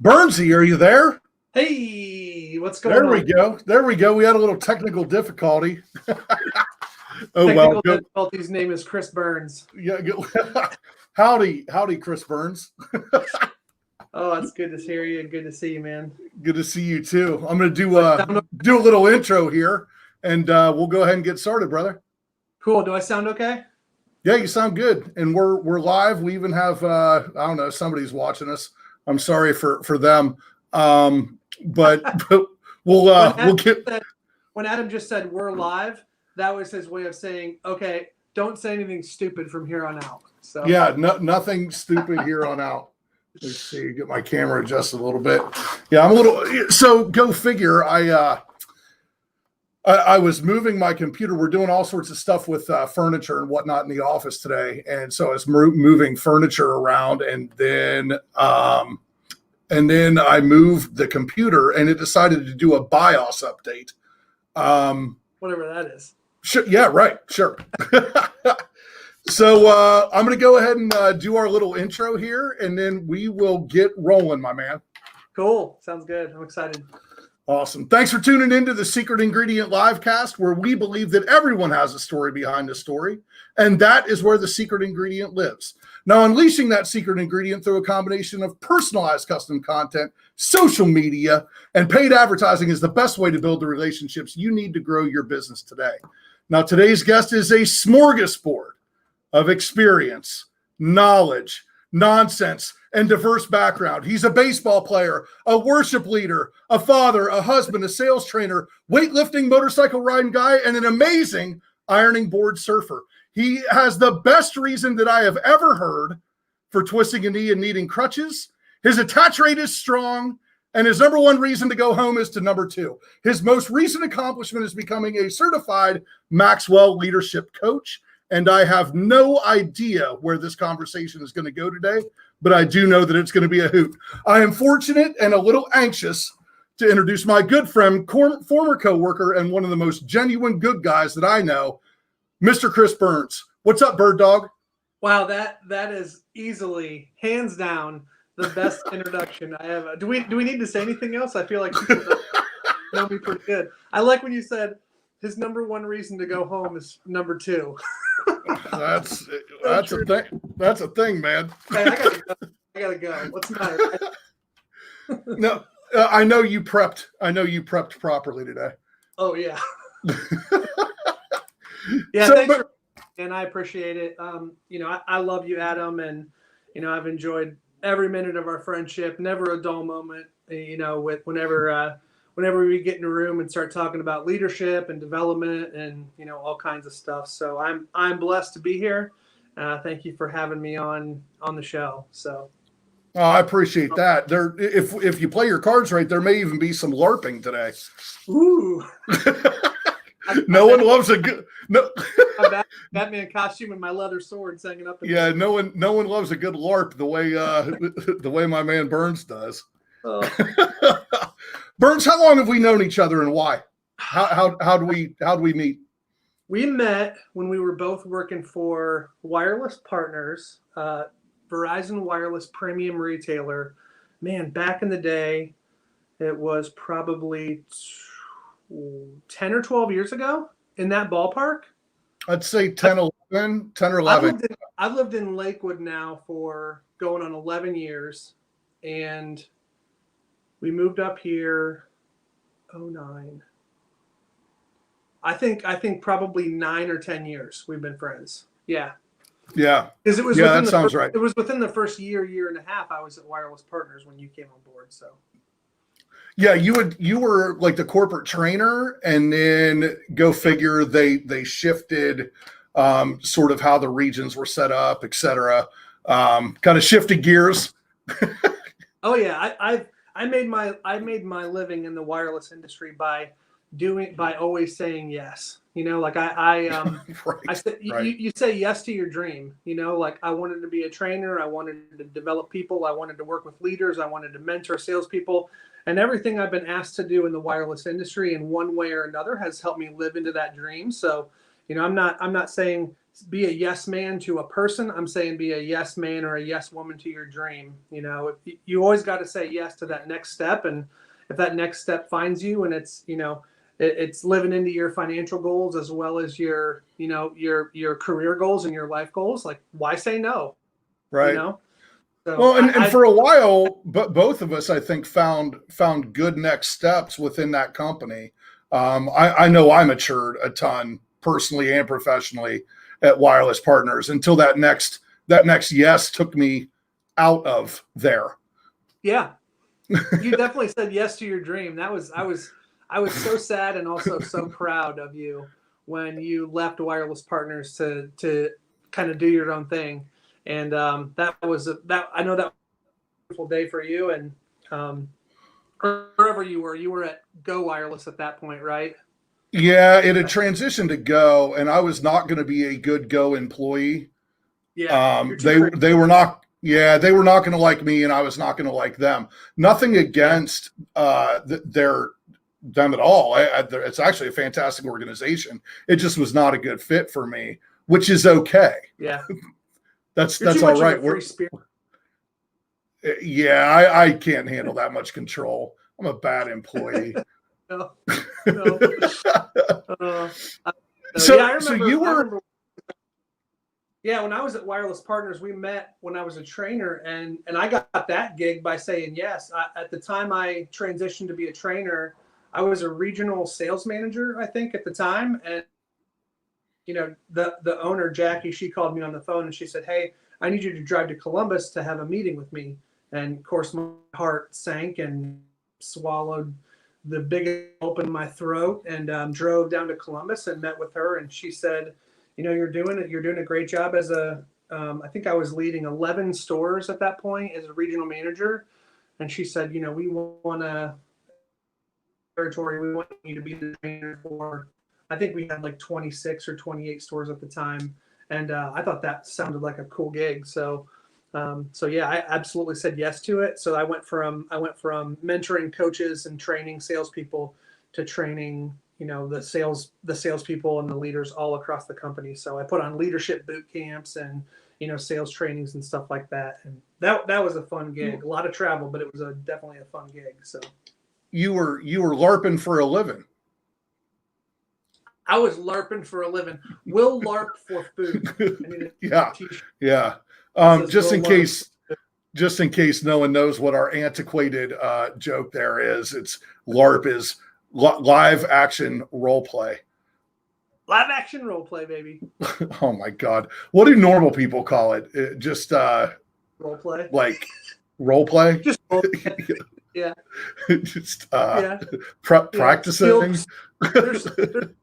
Burnsy, are you there? Hey, what's going There on? we go. There we go. We had a little technical difficulty. Technical difficulties. Name is Chris Burns. Yeah. Howdy, Chris Burns. Oh, it's good to hear you and good to see you, man. Good to see you too. I'm going to do a little intro here, and we'll go ahead and get started, brother. Cool. Do I sound okay? Yeah, you sound good, and we're live. We even have I don't know, somebody's watching us. I'm sorry for them, but we'll get. When Adam just said we're live, that was his way of saying, okay, don't say anything stupid from here on out. So yeah, nothing stupid here on out. Let's see, get my camera adjusted a little bit. Yeah, I'm a little. So go figure. I was moving my computer. We're doing all sorts of stuff with furniture and whatnot in the office today, and so I was moving furniture around, and then I moved the computer, and it decided to do a BIOS update. Whatever that is. Sure, yeah, right. Sure. So I'm going to go ahead and do our little intro here, and then we will get rolling, my man. Cool. Sounds good. I'm excited. Awesome. Thanks for tuning into the Secret Ingredient LiveCast, where we believe that everyone has a story behind a story, and that is where the secret ingredient lives. Now, unleashing that secret ingredient through a combination of personalized custom content, social media, and paid advertising is the best way to build the relationships you need to grow your business today. Now, today's guest is a smorgasbord of experience, knowledge, nonsense, and diverse background. He's a baseball player, a worship leader, a father, a husband, a sales trainer, weightlifting, motorcycle riding guy, and an amazing ironing board surfer. He has the best reason that I have ever heard for twisting a knee and needing crutches. His attach rate is strong, and his number one reason to go home is to number two. His most recent accomplishment is becoming a certified Maxwell leadership coach. And I have no idea where this conversation is going to go today, but I do know that it's going to be a hoot. I am fortunate and a little anxious to introduce my good friend, former coworker, and one of the most genuine good guys that I know, Mr. Chris Burns. What's up, Bird Dog? Wow, that is easily, hands down, the best introduction I have. Do we need to say anything else? I feel like people know me pretty good. I like when you said his number one reason to go home is number two. That's a thing. That's a thing, man. Hey, I gotta go. What's the matter? No, I know you prepped. I know you prepped properly today. Oh yeah. Yeah. So, thanks and I appreciate it. I love you, Adam, and I've enjoyed every minute of our friendship. Never a dull moment. With whenever we get in a room and start talking about leadership and development and all kinds of stuff. So I'm blessed to be here. Thank you for having me on the show. So I appreciate that. There, if you play your cards right, there may even be some LARPing today. Ooh. No one loves a good Batman costume and my leather sword hanging up. Yeah, no one loves a good LARP the way my man Burns does. Oh. Burns, how long have we known each other, and why? How do we meet? We met when we were both working for Wireless Partners, Verizon Wireless Premium Retailer. Man, back in the day, it was probably 10 or 12 years ago, in that ballpark. I'd say 10 or 11. I've lived in Lakewood now for going on 11 years, and we moved up here 2009. I think probably 9 or 10 years we've been friends. Yeah. Yeah. Because it was that sounds right. It was within the first year and a half I was at Wireless Partners when you came on board. So yeah, you were like the corporate trainer, and then go figure they shifted sort of how the regions were set up, et cetera. Kind of shifted gears. Oh yeah, I made my living in the wireless industry by always saying yes. Like I said, right. You say yes to your dream. Like I wanted to be a trainer. I wanted to develop people. I wanted to work with leaders. I wanted to mentor salespeople, and everything I've been asked to do in the wireless industry in one way or another has helped me live into that dream. So, I'm not saying be a yes man to a person. I'm saying be a yes man or a yes woman to your dream. You know, you always got to say yes to that next step. And if that next step finds you and it's, you know, it's living into your financial goals as well as your, you know, your career goals and your life goals, like why say no? Right. You know? So Well, and for a while, but both of us, I think, found good next steps within that company. I know I matured a ton personally and professionally at Wireless Partners until that next yes took me out of there. Yeah, you definitely said yes to your dream. That was I was so sad and also so proud of you when you left Wireless Partners to kind of do your own thing. And that was I know that was a beautiful day for you. And wherever you were at Go Wireless at that point, right? Yeah, it had transitioned to Go, and I was not going to be a good Go employee. Yeah, They were not. Yeah, they were not going to like me, and I was not going to like them. Nothing against them at all. It's actually a fantastic organization. It just was not a good fit for me, which is okay. Yeah, that's too all much right. Of a free spirit. Yeah, I can't handle that much control. I'm a bad employee. No. So yeah, I remember, so you were. Yeah, when I was at Wireless Partners, we met when I was a trainer, and I got that gig by saying yes. At the time I transitioned to be a trainer, I was a regional sales manager, I think, at the time. And, you know, the owner, Jackie, she called me on the phone and she said, "Hey, I need you to drive to Columbus to have a meeting with me." And of course, my heart sank and swallowed the big open in my throat, and drove down to Columbus and met with her. And she said, "You know, you're doing a great job as a." I think I was leading 11 stores at that point as a regional manager, and she said, "You know, we want to territory. We want you to be the trainer for." I think we had like 26 or 28 stores at the time, and I thought that sounded like a cool gig. So yeah, I absolutely said yes to it. So I went from mentoring coaches and training salespeople to training, you know, the salespeople and the leaders all across the company. So I put on leadership boot camps and, you know, sales trainings and stuff like that. And that was a fun gig. A lot of travel, but it was definitely a fun gig. So you were LARPing for a living. I was LARPing for a living. Will LARP for food. Yeah. Just in case no one knows what our antiquated joke there is, it's LARP is live action role play. Live action role play, baby. Oh my God. What do normal people call it? Just role play? Like role play? Just role play. Yeah. Just practicing. There's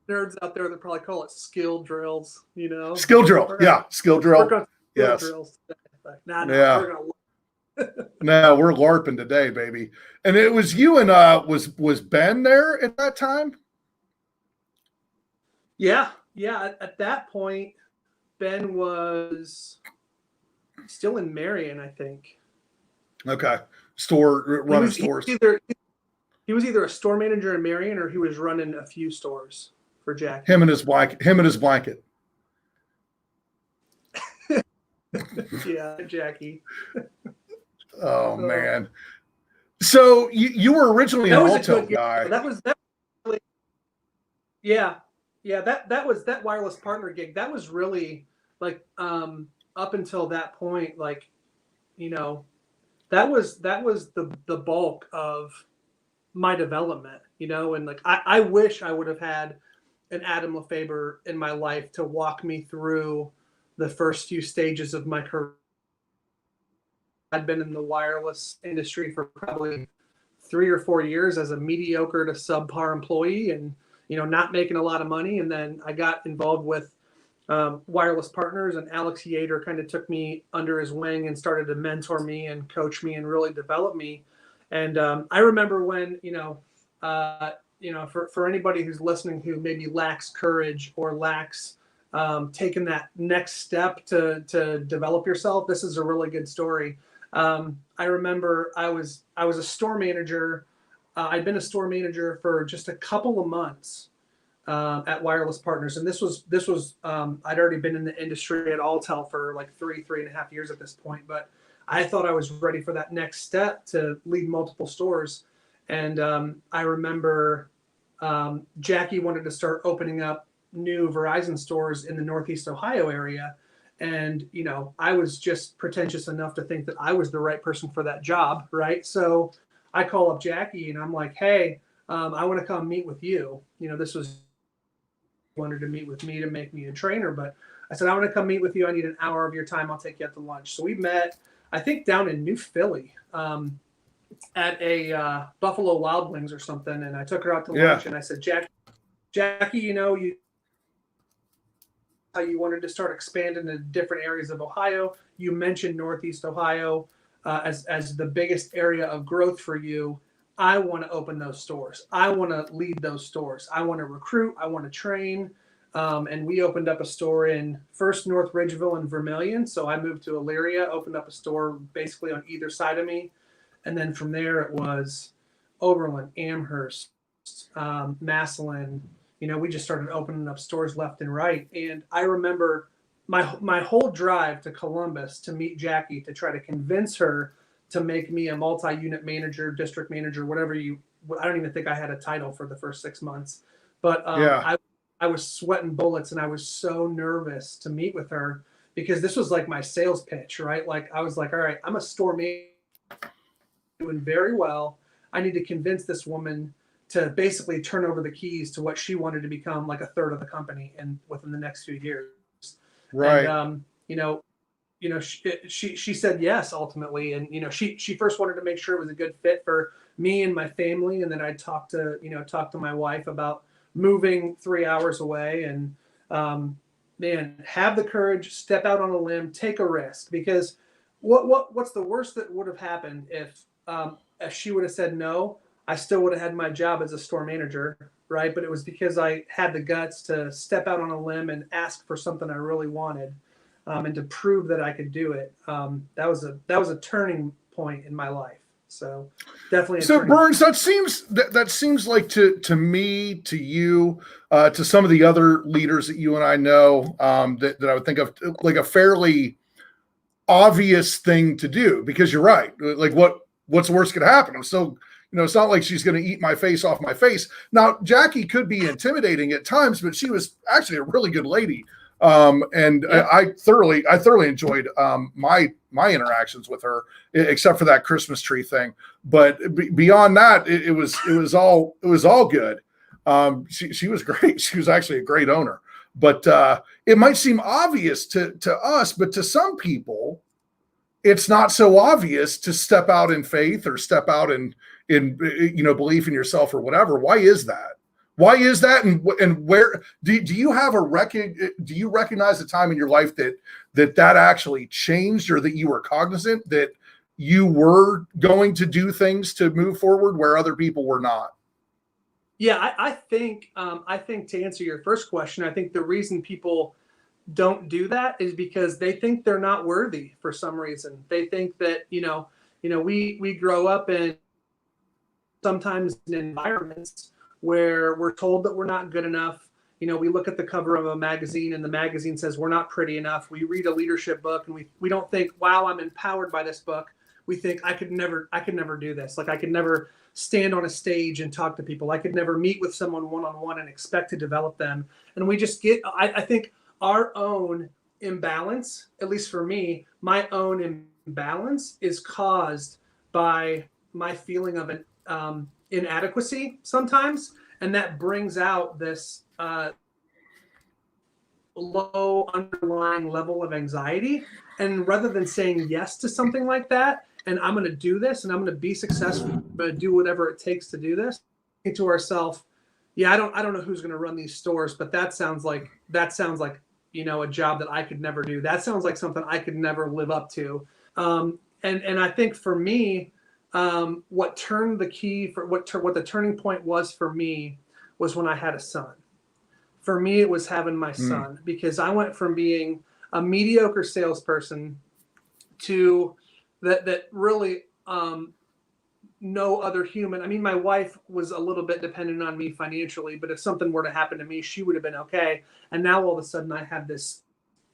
nerds out there that probably call it skill drills, you know. Skill drill. Skill drill. Yes. Drills. Yeah. No, we're LARPing today, baby. And it was you and was Ben there at that time? Yeah. At that point, Ben was still in Marion, I think. Okay. Running stores. He was either a store manager in Marion or he was running a few stores for Jack. Him and his blanket. Yeah, Jackie. Oh man. So you were originally an Alto guy. That was really, yeah. That Wireless Partner gig. That was really like up until that point, like, you know, that was the bulk of my development, you know. And like I wish I would have had an Adam Lefebvre in my life to walk me through the first few stages of my career. I'd been in the wireless industry for probably 3 or 4 years as a mediocre to subpar employee, and, you know, not making a lot of money. And then I got involved with Wireless Partners, and Alex Yater kind of took me under his wing and started to mentor me and coach me and really develop me. And I remember when, for anybody who's listening who maybe lacks courage or lacks taking that next step to develop yourself, this is a really good story. I remember I was a store manager. I'd been a store manager for just a couple of months at Wireless Partners, and this was I'd already been in the industry at Alltel for like three and a half years at this point, but I thought I was ready for that next step to lead multiple stores. And I remember Jackie wanted to start opening up new Verizon stores in the Northeast Ohio area. And, you know, I was just pretentious enough to think that I was the right person for that job, right? So I call up Jackie and I'm like, hey, I want to come meet with you. You know, this was wanted to meet with me to make me a trainer, but I said, I want to come meet with you. I need an hour of your time. I'll take you out to lunch. So we met, I think, down in New Philly at a Buffalo Wild Wings or something. And I took her out to lunch and I said, Jackie, you know, how you wanted to start expanding to different areas of Ohio. You mentioned Northeast Ohio as the biggest area of growth for you. I want to open those stores. I want to lead those stores. I want to recruit. I want to train. And we opened up a store in first North Ridgeville and Vermilion. So I moved to Elyria, opened up a store basically on either side of me. And then from there it was Oberlin, Amherst, Massillon. You know, we just started opening up stores left and right. And I remember my whole drive to Columbus to meet Jackie, to try to convince her to make me a multi-unit manager, district manager, whatever I don't even think I had a title for the first 6 months, but I was sweating bullets and I was so nervous to meet with her because this was like my sales pitch, right? Like I was like, all right, I'm a store manager doing very well. I need to convince this woman to basically turn over the keys to what she wanted to become like a third of the company and within the next few years. Right. And, she said yes ultimately, and she first wanted to make sure it was a good fit for me and my family, and then I talked to my wife about moving 3 hours away, and have the courage, step out on a limb, take a risk, because what's the worst that would have happened if she would have said no? I still would have had my job as a store manager, right? But it was because I had the guts to step out on a limb and ask for something I really wanted. And to prove that I could do it. That was a turning point in my life. So definitely. So Burns, that seems like to me, to you, to some of the other leaders that you and I know, that I would think of like a fairly obvious thing to do, because you're right. Like what's the worst could happen? I'm still, it's not like she's going to eat my face off my face. Now, Jackie could be intimidating at times, but she was actually a really good lady. I thoroughly enjoyed my interactions with her, except for that Christmas tree thing. But beyond that, it was all good. She was great. She was actually a great owner. But it might seem obvious to us, but to some people, it's not so obvious to step out in faith or step out in belief in yourself or whatever. Why is that? Why is that? And where do you have do you recognize a time in your life that actually changed, or that you were cognizant that you were going to do things to move forward where other people were not? Yeah, I think to answer your first question, I think the reason people don't do that is because they think they're not worthy for some reason. They think that, we grow up in sometimes in environments where we're told that we're not good enough. We look at the cover of a magazine and the magazine says we're not pretty enough. We read a leadership book and we don't think, wow, I'm empowered by this book. We think I could never do this. Like I could never stand on a stage and talk to people. I could never meet with someone one-on-one and expect to develop them. And we just I think our own imbalance, at least for me, my own imbalance is caused by my feeling of an inadequacy sometimes, and that brings out this low underlying level of anxiety. And rather than saying yes to something like that, and I'm going to do this and I'm going to be successful, I'm going to do whatever it takes to do this, think to ourselves, yeah, I don't know who's going to run these stores, but that sounds like a job that I could never do. That sounds like something I could never live up to. And I think for me, what turned the key for what the turning point was for me was when I had a son. For me, it was having my son, because I went from being a mediocre salesperson to that really no other human. I mean, my wife was a little bit dependent on me financially, but if something were to happen to me, she would have been okay. And now all of a sudden I have this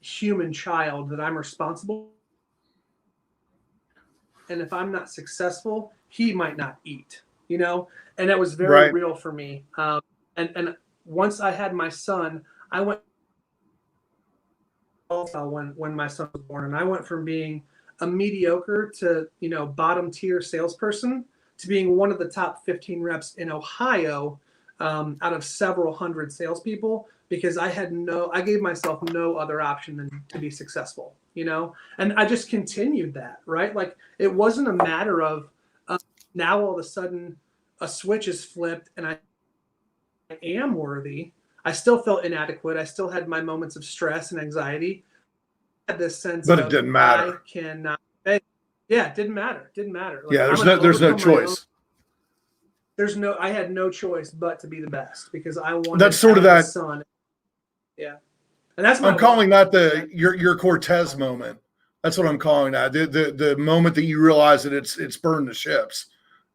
human child that I'm responsible. And if I'm not successful, he might not eat, you know? And that was very Right. real for me. And once I had my son, I went when my son was born, and I went from being a mediocre to, you know, bottom tier salesperson to being one of the top 15 reps in Ohio, out of several hundred salespeople, because I gave myself no other option than to be successful, you know? And I just continued that, right? Like, it wasn't a matter of now all of a sudden a switch is flipped and I am worthy. I still felt inadequate. I still had my moments of stress and anxiety. I had this sense But it of didn't matter. I cannot. Yeah, it didn't matter. Didn't matter. Like, Yeah, there's no choice. I had no choice but to be the best, because I wanted. That's sort of that son. Yeah, and that's I'm calling that your Cortez moment. That's what I'm calling that. The moment that you realize that it's burned the ships,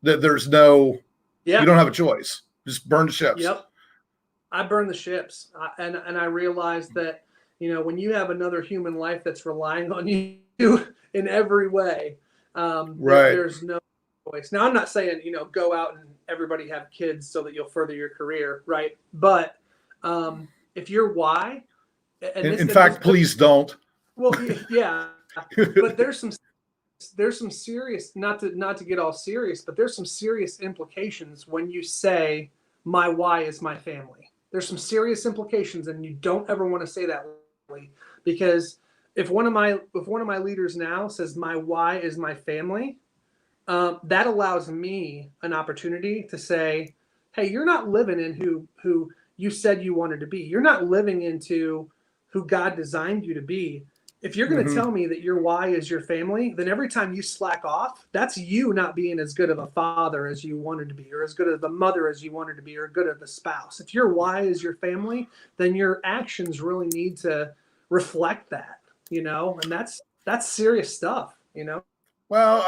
that there's no, you don't have a choice. Just burn the ships. Yep. I burned the ships, and I realized that, you know, when you have another human life that's relying on you in every way, right. There's no choice. Now, I'm not saying, you know, go out and everybody have kids so that you'll further your career, right? But if your why, in fact, please don't. Well, yeah, but there's some serious, not to get all serious, but there's some serious implications when you say my why is my family. There's some serious implications, and you don't ever want to say that, because if one of my leaders now says my why is my family, that allows me an opportunity to say, hey, you're not living in who you said you wanted to be. You're not living into who God designed you to be. If you're going to tell me that your why is your family, then every time you slack off, that's you not being as good of a father as you wanted to be, or as good of a mother as you wanted to be, or good of a spouse. If your why is your family, then your actions really need to reflect that, you know, and that's serious stuff, you know? Well,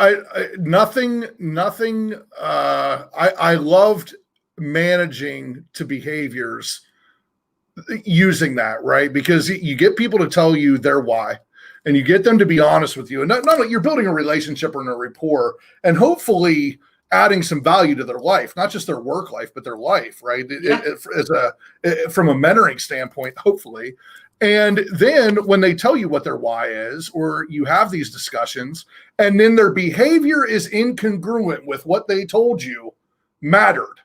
I loved managing to behaviors using that, right? Because you get people to tell you their why, and you get them to be honest with you. And not only you're building a relationship and a rapport, and hopefully adding some value to their life, not just their work life, but their life, right? Yeah. From a mentoring standpoint, hopefully. And then when they tell you what their why is, or you have these discussions, and then their behavior is incongruent with what they told you mattered,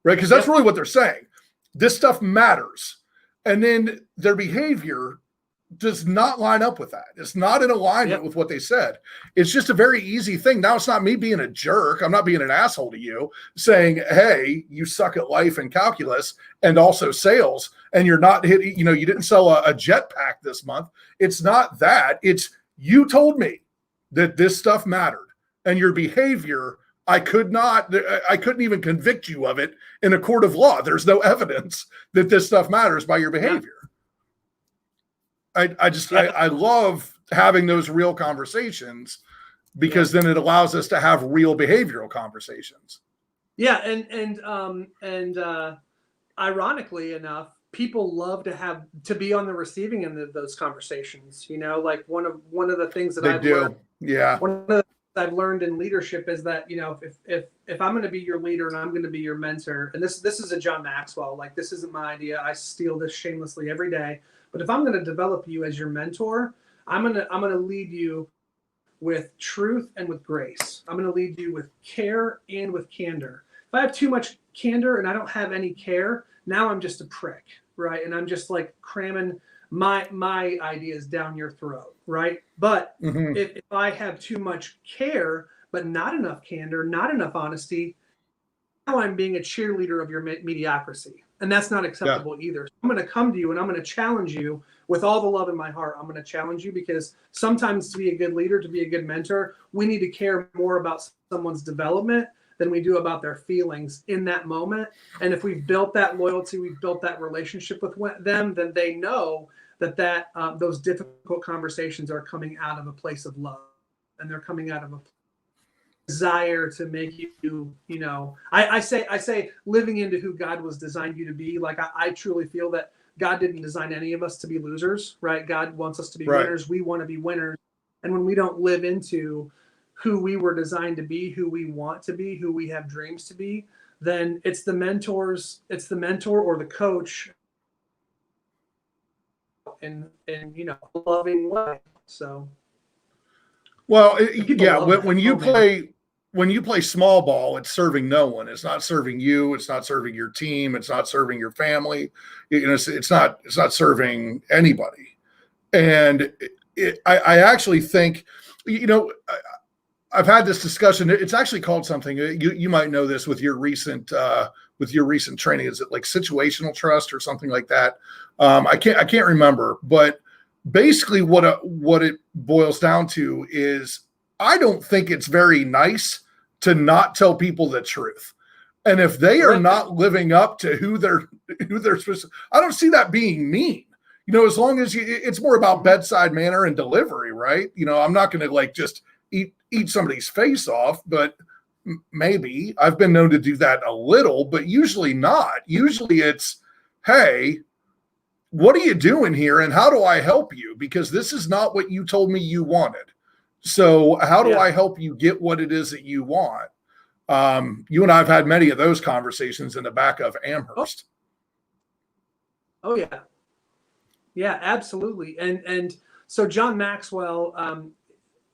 right? Because that's really what they're saying. This stuff matters. And then their behavior does not line up with that. It's not in alignment with what they said. It's just a very easy thing. Now, it's not me being a jerk. I'm not being an asshole to you saying, hey, you suck at life and calculus and also sales, and you're not hitting, you know, you didn't sell a jetpack this month. It's not that. It's you told me that this stuff mattered, and your behavior, I couldn't even convict you of it in a court of law. There's no evidence that this stuff matters by your behavior. I love having those real conversations, because then it allows us to have real behavioral conversations. Yeah. And ironically enough, people love to be on the receiving end of those conversations. You know, like one of the things that I've learned in leadership is that, you know, if I'm going to be your leader and I'm going to be your mentor, and this is a John Maxwell, like, this isn't my idea. I steal this shamelessly every day. But if I'm going to develop you as your mentor, I'm going to lead you with truth and with grace. I'm going to lead you with care and with candor. If I have too much candor and I don't have any care, now I'm just a prick, right? And I'm just like cramming my ideas down your throat, right? But if I have too much care but not enough candor, not enough honesty, now I'm being a cheerleader of your mediocrity. And that's not acceptable either. So I'm going to come to you and I'm going to challenge you with all the love in my heart. I'm going to challenge you, because sometimes to be a good leader, to be a good mentor, we need to care more about someone's development than we do about their feelings in that moment. And if we've built that loyalty, we've built that relationship with them, then they know that those difficult conversations are coming out of a place of love, and they're coming out of a desire to make you, I say living into who God was designed you to be. Like I truly feel that God didn't design any of us to be losers, right? God wants us to be winners. We want to be winners. And when we don't live into who we were designed to be, who we want to be, who we have dreams to be, then it's the mentor or the coach in a loving way. So well, that. when you play small ball, it's serving no one. It's not serving you. It's not serving your team. It's not serving your family. It's not serving anybody. And I actually think, I've had this discussion. It's actually called something. You might know this with your recent training. Is it like situational trust or something like that? I can't remember. But basically, what it boils down to is, I don't think it's very nice to not tell people the truth. And if they are not living up to who they're supposed to, I don't see that being mean. As long as it's more about bedside manner and delivery, right? I'm not going to just eat somebody's face off, but maybe I've been known to do that a little, but usually not. Usually it's, hey, what are you doing here? And how do I help you? Because this is not what you told me you wanted. So how do I help you get what it is that you want? You and I have had many of those conversations in the back of Amherst. Oh yeah. Yeah, absolutely. And so John Maxwell,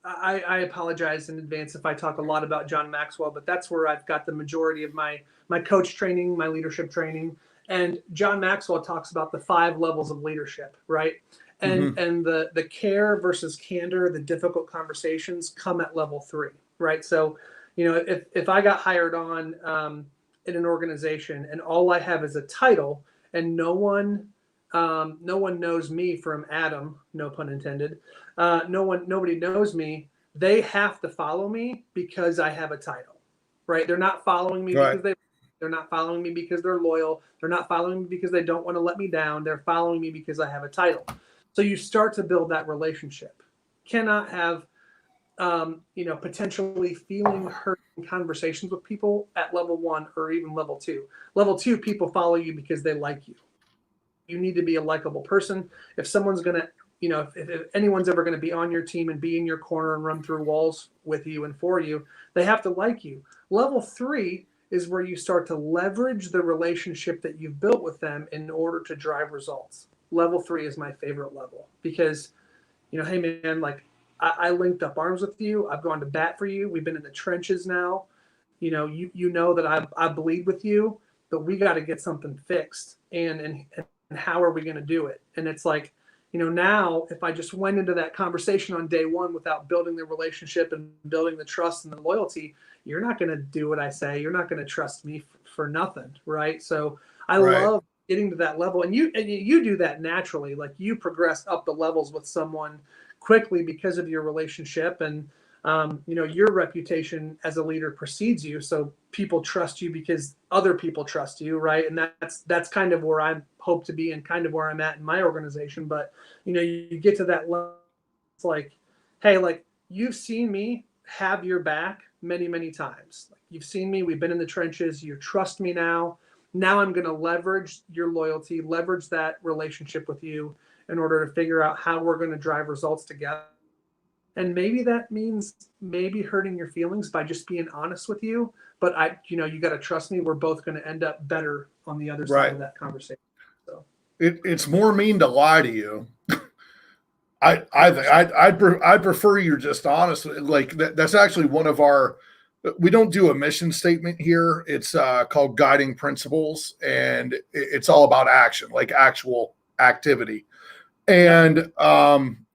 I apologize in advance if I talk a lot about John Maxwell, but that's where I've got the majority of my coach training, my leadership training. And John Maxwell talks about the 5 levels of leadership, right? And the care versus candor, the difficult conversations come at level 3, right? So, if I got hired on in an organization and all I have is a title and no one knows me from Adam, no pun intended. Nobody knows me. They have to follow me because I have a title, right? They're not following me because they're not following me because they're loyal. They're not following me because they don't want to let me down. They're following me because I have a title. So you start to build that relationship. Cannot have, potentially feeling hurt in conversations with people at level 1 or even level 2. Level 2, people follow you because they like you. You need to be a likable person. If someone's going to, if anyone's ever going to be on your team and be in your corner and run through walls with you and for you, they have to like you. Level 3 is where you start to leverage the relationship that you've built with them in order to drive results. Level 3 is my favorite level because, hey man, I linked up arms with you. I've gone to bat for you. We've been in the trenches now. You know that I bleed with you, but we got to get something fixed. And how are we going to do it? And it's like, now if I just went into that conversation on day 1 without building the relationship and building the trust and the loyalty, you're not going to do what I say. You're not going to trust me for nothing. Right. So I love getting to that level. And you do that naturally. Like you progress up the levels with someone quickly because of your relationship and, your reputation as a leader precedes you. So people trust you because other people trust you. Right. And that's kind of where I hope to be and kind of where I'm at in my organization. But, you get to that level. It's like, hey, you've seen me have your back many, many times. You've seen me. We've been in the trenches. You trust me now. Now I'm going to leverage your loyalty, leverage that relationship with you in order to figure out how we're going to drive results together. And maybe that means hurting your feelings by just being honest with you. But you got to trust me. We're both going to end up better on the other side of that conversation. So it's more mean to lie to you. I'd prefer you're just honest. That's actually one of our. We don't do a mission statement here. It's called Guiding Principles, and it's all about action, like actual activity. And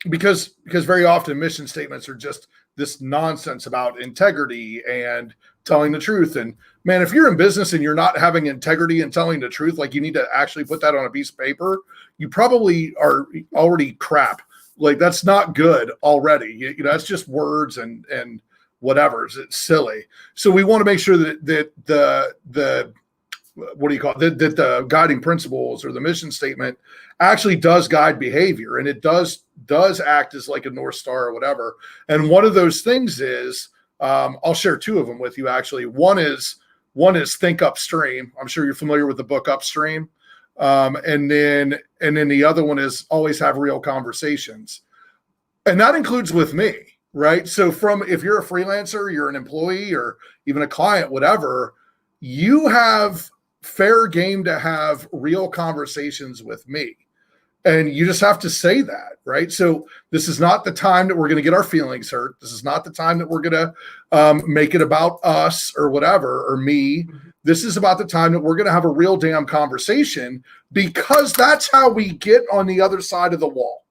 because very often mission statements are just this nonsense about integrity and telling the truth. And man, if you're in business and you're not having integrity and telling the truth, you need to actually put that on a piece of paper, you probably are already crap. That's not good already. That's just words and whatever. It's silly. So we want to make sure that the what do you call it? That the guiding principles or the mission statement actually does guide behavior, and it does act as like a North Star or whatever. And one of those things is I'll share two of them with you. Actually, one is Think Upstream. I'm sure you're familiar with the book Upstream. And then the other one is Always Have Real Conversations. And that includes with me, right? So if you're a freelancer, you're an employee or even a client, whatever, you have fair game to have real conversations with me. And you just have to say that, right? So this is not the time that we're going to get our feelings hurt. This is not the time that we're going to make it about us or whatever, or me. This is about the time that we're going to have a real damn conversation, because that's how we get on the other side of the wall.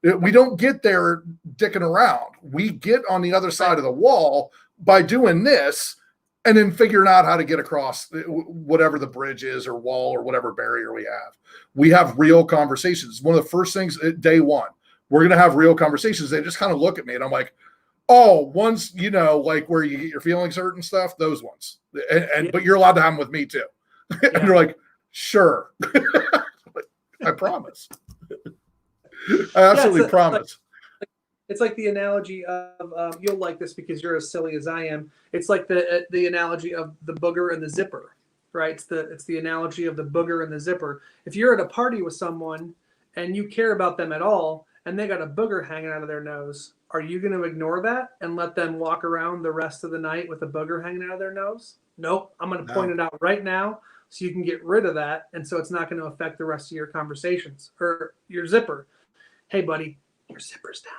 We don't get there dicking around. We get on the other side of the wall by doing this and then figuring out how to get across whatever the bridge is or wall or whatever barrier we have. We have real conversations. One of the first things, day one, we're going to have real conversations. They just kind of look at me and I'm like, oh, ones, like where you get your feelings hurt and stuff, those ones. But you're allowed to have them with me too. And they're like, sure. I promise. I absolutely promise. It's like the analogy of you'll like this because you're as silly as I am. It's like the analogy of the booger and the zipper, right? It's the analogy of the booger and the zipper. If you're at a party with someone and you care about them at all, and they got a booger hanging out of their nose, are you going to ignore that and let them walk around the rest of the night with a booger hanging out of their nose? Nope. I'm going to point it out right now so you can get rid of that, and so it's not going to affect the rest of your conversations. Or your zipper. Hey, buddy, your zipper's down.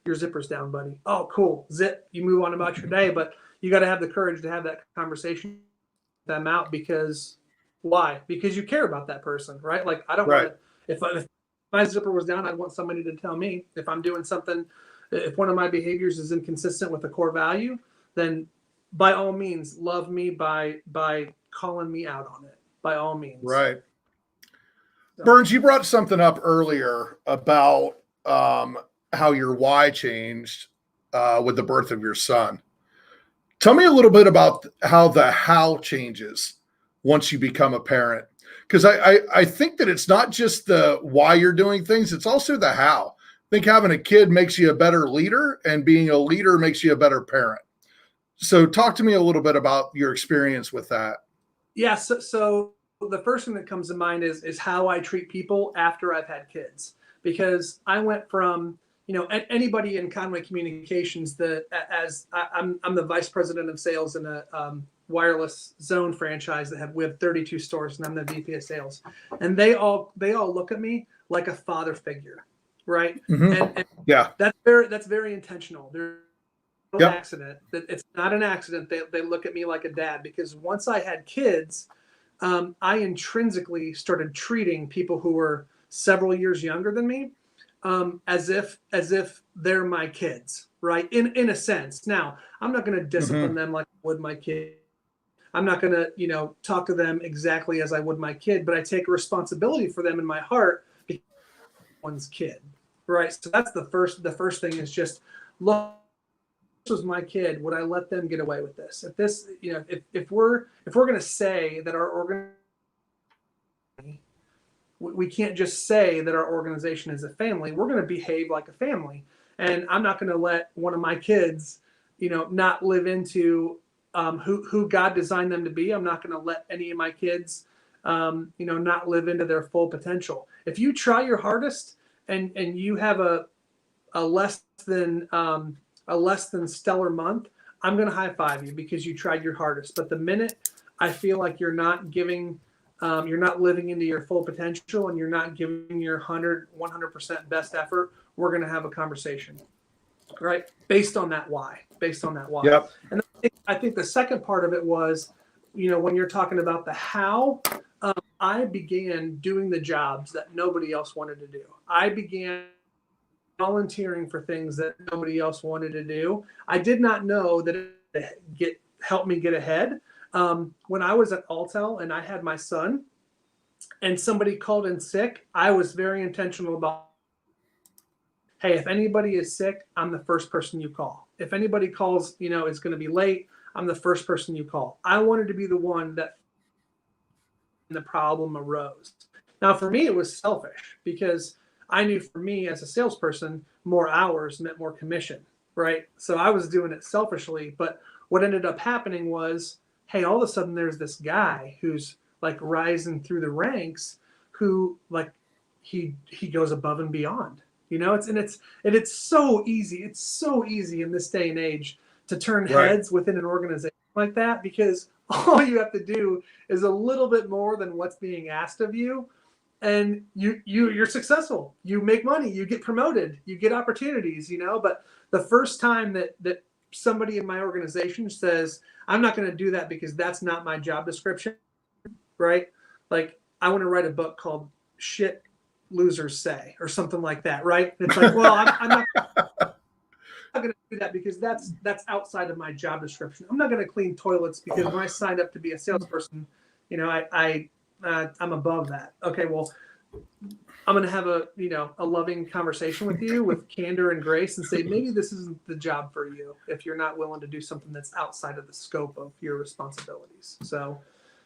Your zipper's down, buddy. Oh, cool. Zip. You move on about your day, but you got to have the courage to have that conversation with them out. Because why? Because you care about that person, right? Like, I don't want to, if my zipper was down, I'd want somebody to tell me. If I'm doing something, if one of my behaviors is inconsistent with a core value, then by all means, love me by calling me out on it. By all means. Right. So. Burns, you brought something up earlier about how your why changed with the birth of your son. Tell me a little bit about how the how changes once you become a parent. Because I think that it's not just the why you're doing things, it's also the how. I think having a kid makes you a better leader, and being a leader makes you a better parent. So talk to me a little bit about your experience with that. Yeah, so the first thing that comes to mind is how I treat people after I've had kids. Because I went from, anybody in Conway Communications, I'm the vice president of sales in a wireless zone franchise we have 32 stores, and I'm the VP of sales. And they all look at me like a father figure, right? Mm-hmm. And yeah, that's very intentional. There's no accident. It's not an accident. They look at me like a dad, because once I had kids, I intrinsically started treating people who were several years younger than me as if they're my kids, right? In a sense. Now, I'm not going to discipline them like I would my kid. I'm not going to, talk to them exactly as I would my kid, but I take responsibility for them in my heart because one's kid, right? So that's the first thing is just, look, this was my kid. Would I let them get away with this? If this, if we're going to say that our organization, we can't just say that our organization is a family. We're going to behave like a family. And I'm not going to let one of my kids, not live into who God designed them to be. I'm not going to let any of my kids, not live into their full potential. If you try your hardest and you have a less than stellar month, I'm going to high five you because you tried your hardest. But the minute I feel like you're not giving, you're not living into your full potential, and you're not giving your 100% best effort, we're going to have a conversation, right? Based on that why. Yep. And I think the second part of it was, when you're talking about the how, I began doing the jobs that nobody else wanted to do. I began volunteering for things that nobody else wanted to do. I did not know that it helped me get ahead. When I was at Altel and I had my son and somebody called in sick, I was very intentional about, hey, if anybody is sick, I'm the first person you call. If anybody calls, it's going to be late, I'm the first person you call. I wanted to be the one that the problem arose. Now, for me, it was selfish because I knew for me as a salesperson, more hours meant more commission, right? So I was doing it selfishly, but what ended up happening was, hey, all of a sudden there's this guy who's like rising through the ranks, who like he goes above and beyond. It's so easy. It's so easy in this day and age to turn Right. heads within an organization like that, because all you have to do is a little bit more than what's being asked of you, and you're successful. You make money, you get promoted, you get opportunities, but the first time that somebody in my organization says, I'm not going to do that because that's not my job description, right? Like, I want to write a book called Shit Losers Say or something like that, right? It's like, well, I'm not going to do that because that's outside of my job description. I'm not going to clean toilets because when I signed up to be a salesperson, I'm above that. Okay, well, I'm going to have a loving conversation with you with candor and grace and say, maybe this isn't the job for you if you're not willing to do something that's outside of the scope of your responsibilities. So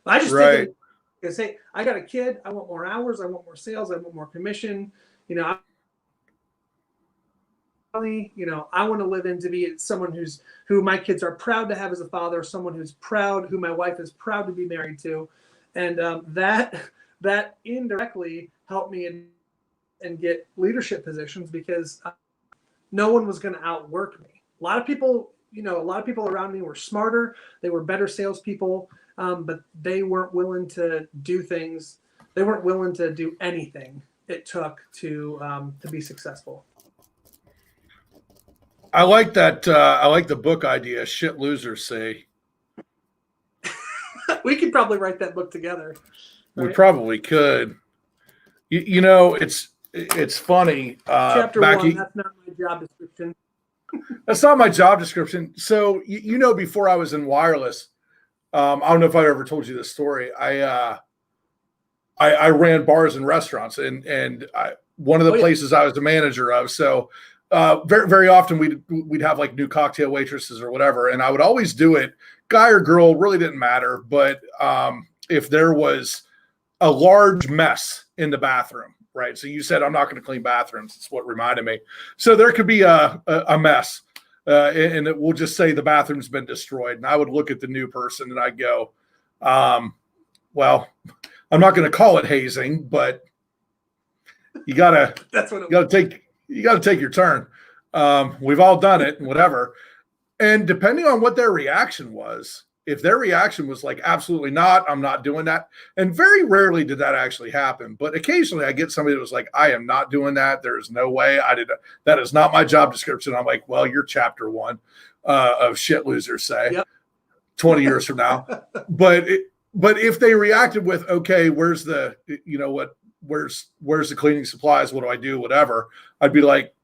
I just think because, hey, I got a kid, I want more hours, I want more sales, I want more commission. I want to live in to be someone who my kids are proud to have as a father, someone who's proud, who my wife is proud to be married to. And that indirectly helped me and get leadership positions because no one was going to outwork me. A lot of people around me were smarter. They were better salespeople, but they weren't willing to do things. They weren't willing to do anything it took to be successful. I like that. I like the book idea. Shit Losers Say. We could probably write that book together. Right? We probably could. It's funny. Chapter 1. That's not my job description. That's not my job description. So before I was in wireless, I don't know if I ever told you this story. I ran bars and restaurants, and one of the places I was the manager of. So very, very often we'd have like new cocktail waitresses or whatever, and I would always do it, guy or girl, really didn't matter. But if there was a large mess in the bathroom, right? So you said I'm not going to clean bathrooms. It's what reminded me. So there could be a mess, and we'll just say the bathroom's been destroyed, and I would look at the new person and I'd go, well, I'm not going to call it hazing, but you gotta take your turn. We've all done it, whatever. And depending on what their reaction was, if their reaction was like, absolutely not, I'm not doing that. And very rarely did that actually happen. But occasionally I get somebody that was like, I am not doing that. There's no way that is not my job description. I'm like, well, you're chapter 1 of Shit Losers Say. Yep. 20 years from now. But if they reacted with, okay, where's the cleaning supplies? What do I do? Whatever. I'd be like,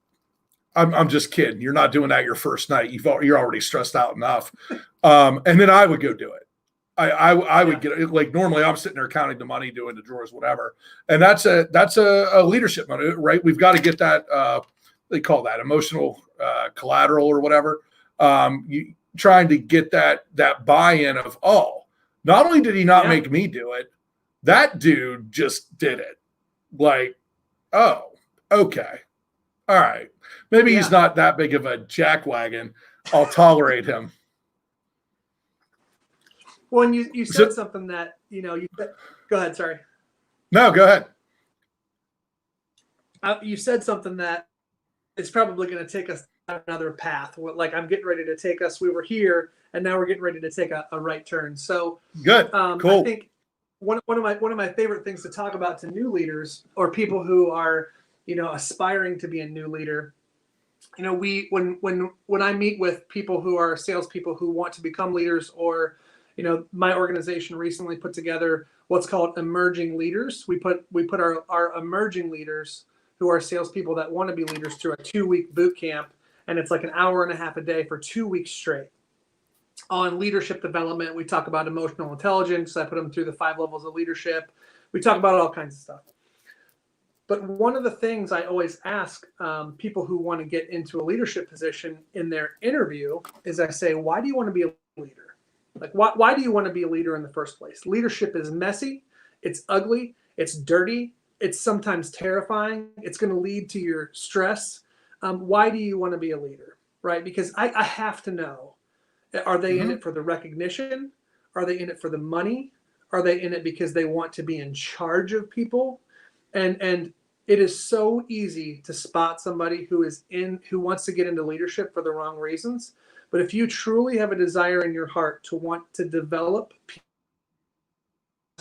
I'm just kidding. You're not doing that your first night. You're already stressed out enough. And then I would go do it. I would get it. Like normally I'm sitting there counting the money, doing the drawers, whatever. And that's a leadership mode, right? We've got to get that, they call that emotional collateral or whatever. You trying to get that buy-in of, not only did he not make me do it, that dude just did it. Like, oh, okay. All right. Maybe he's not that big of a jackwagon. I'll tolerate him. Well, and you said something that, go ahead. Sorry. No, go ahead. You said something that is probably going to take us down another path. Like I'm getting ready to take us. We were here, and now we're getting ready to take a right turn. So good. Cool. I think one of my favorite things to talk about to new leaders or people who are, aspiring to be a new leader. When I meet with people who are salespeople who want to become leaders, or, my organization recently put together what's called emerging leaders. We put our emerging leaders who are salespeople that want to be leaders through a 2-week boot camp, and it's like an hour and a half a day for 2 weeks straight on leadership development. We talk about emotional intelligence. I put them through the 5 levels of leadership. We talk about all kinds of stuff. But one of the things I always ask people who want to get into a leadership position in their interview is I say, why do you want to be a leader? Like, why do you want to be a leader in the first place? Leadership is messy. It's ugly. It's dirty. It's sometimes terrifying. It's going to lead to your stress. Why do you want to be a leader? right? Because I have to know, are they in it for the recognition? Are they in it for the money? Are they in it because they want to be in charge of people? And it is so easy to spot somebody who wants to get into leadership for the wrong reasons. But if you truly have a desire in your heart to want to develop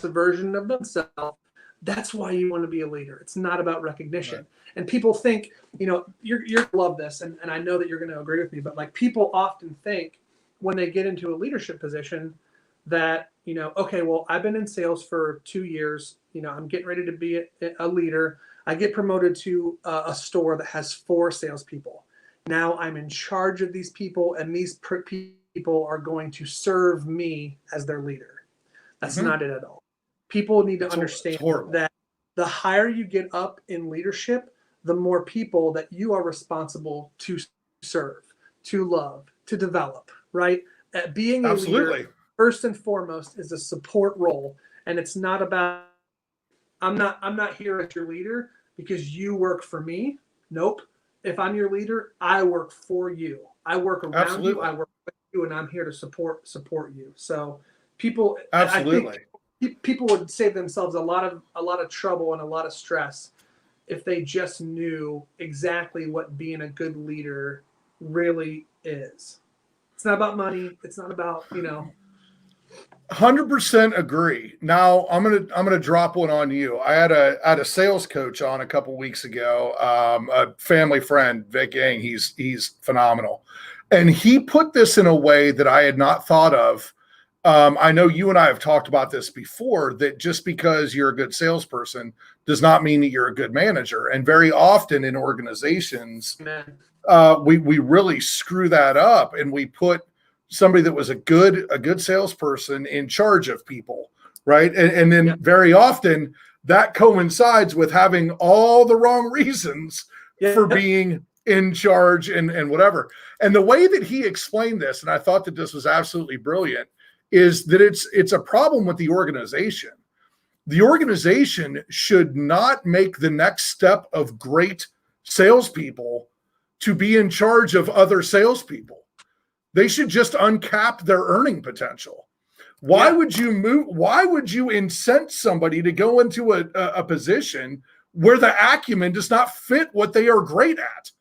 a version of themselves, that's why you want to be a leader. It's not about recognition. Right. And people think, you're love this, and I know that you're going to agree with me, but like people often think when they get into a leadership position that, okay, well, I've been in sales for 2 years, I'm getting ready to be a leader. I get promoted to a store that has 4 salespeople. Now I'm in charge of these people, and these people are going to serve me as their leader. That's not it at all. People need to understand that the higher you get up in leadership, the more people that you are responsible to serve, to love, to develop, right? Being a leader, first and foremost, is a support role. And it's not about, I'm not here as your leader because you work for me. Nope. If I'm your leader, I work for you. I work around you. I work with you, and I'm here to support you. So people, I think people would save themselves a lot of trouble and a lot of stress if they just knew exactly what being a good leader really is. It's not about money. It's not about, 100% agree. Now I'm gonna drop one on you. I had a sales coach on a couple weeks ago, a family friend, Vic Yang. He's phenomenal, and he put this in a way that I had not thought of. I know you and I have talked about this before, that just because you're a good salesperson does not mean that you're a good manager. And very often in organizations, we really screw that up, and we put somebody that was a good salesperson in charge of people, right? And then very often that coincides with having all the wrong reasons for being in charge and whatever. And the way that he explained this, and I thought that this was absolutely brilliant, is that it's a problem with the organization. The organization should not make the next step of great salespeople to be in charge of other salespeople. They should just uncap their earning potential. Why would you incent somebody to go into a position where the acumen does not fit what they are great at?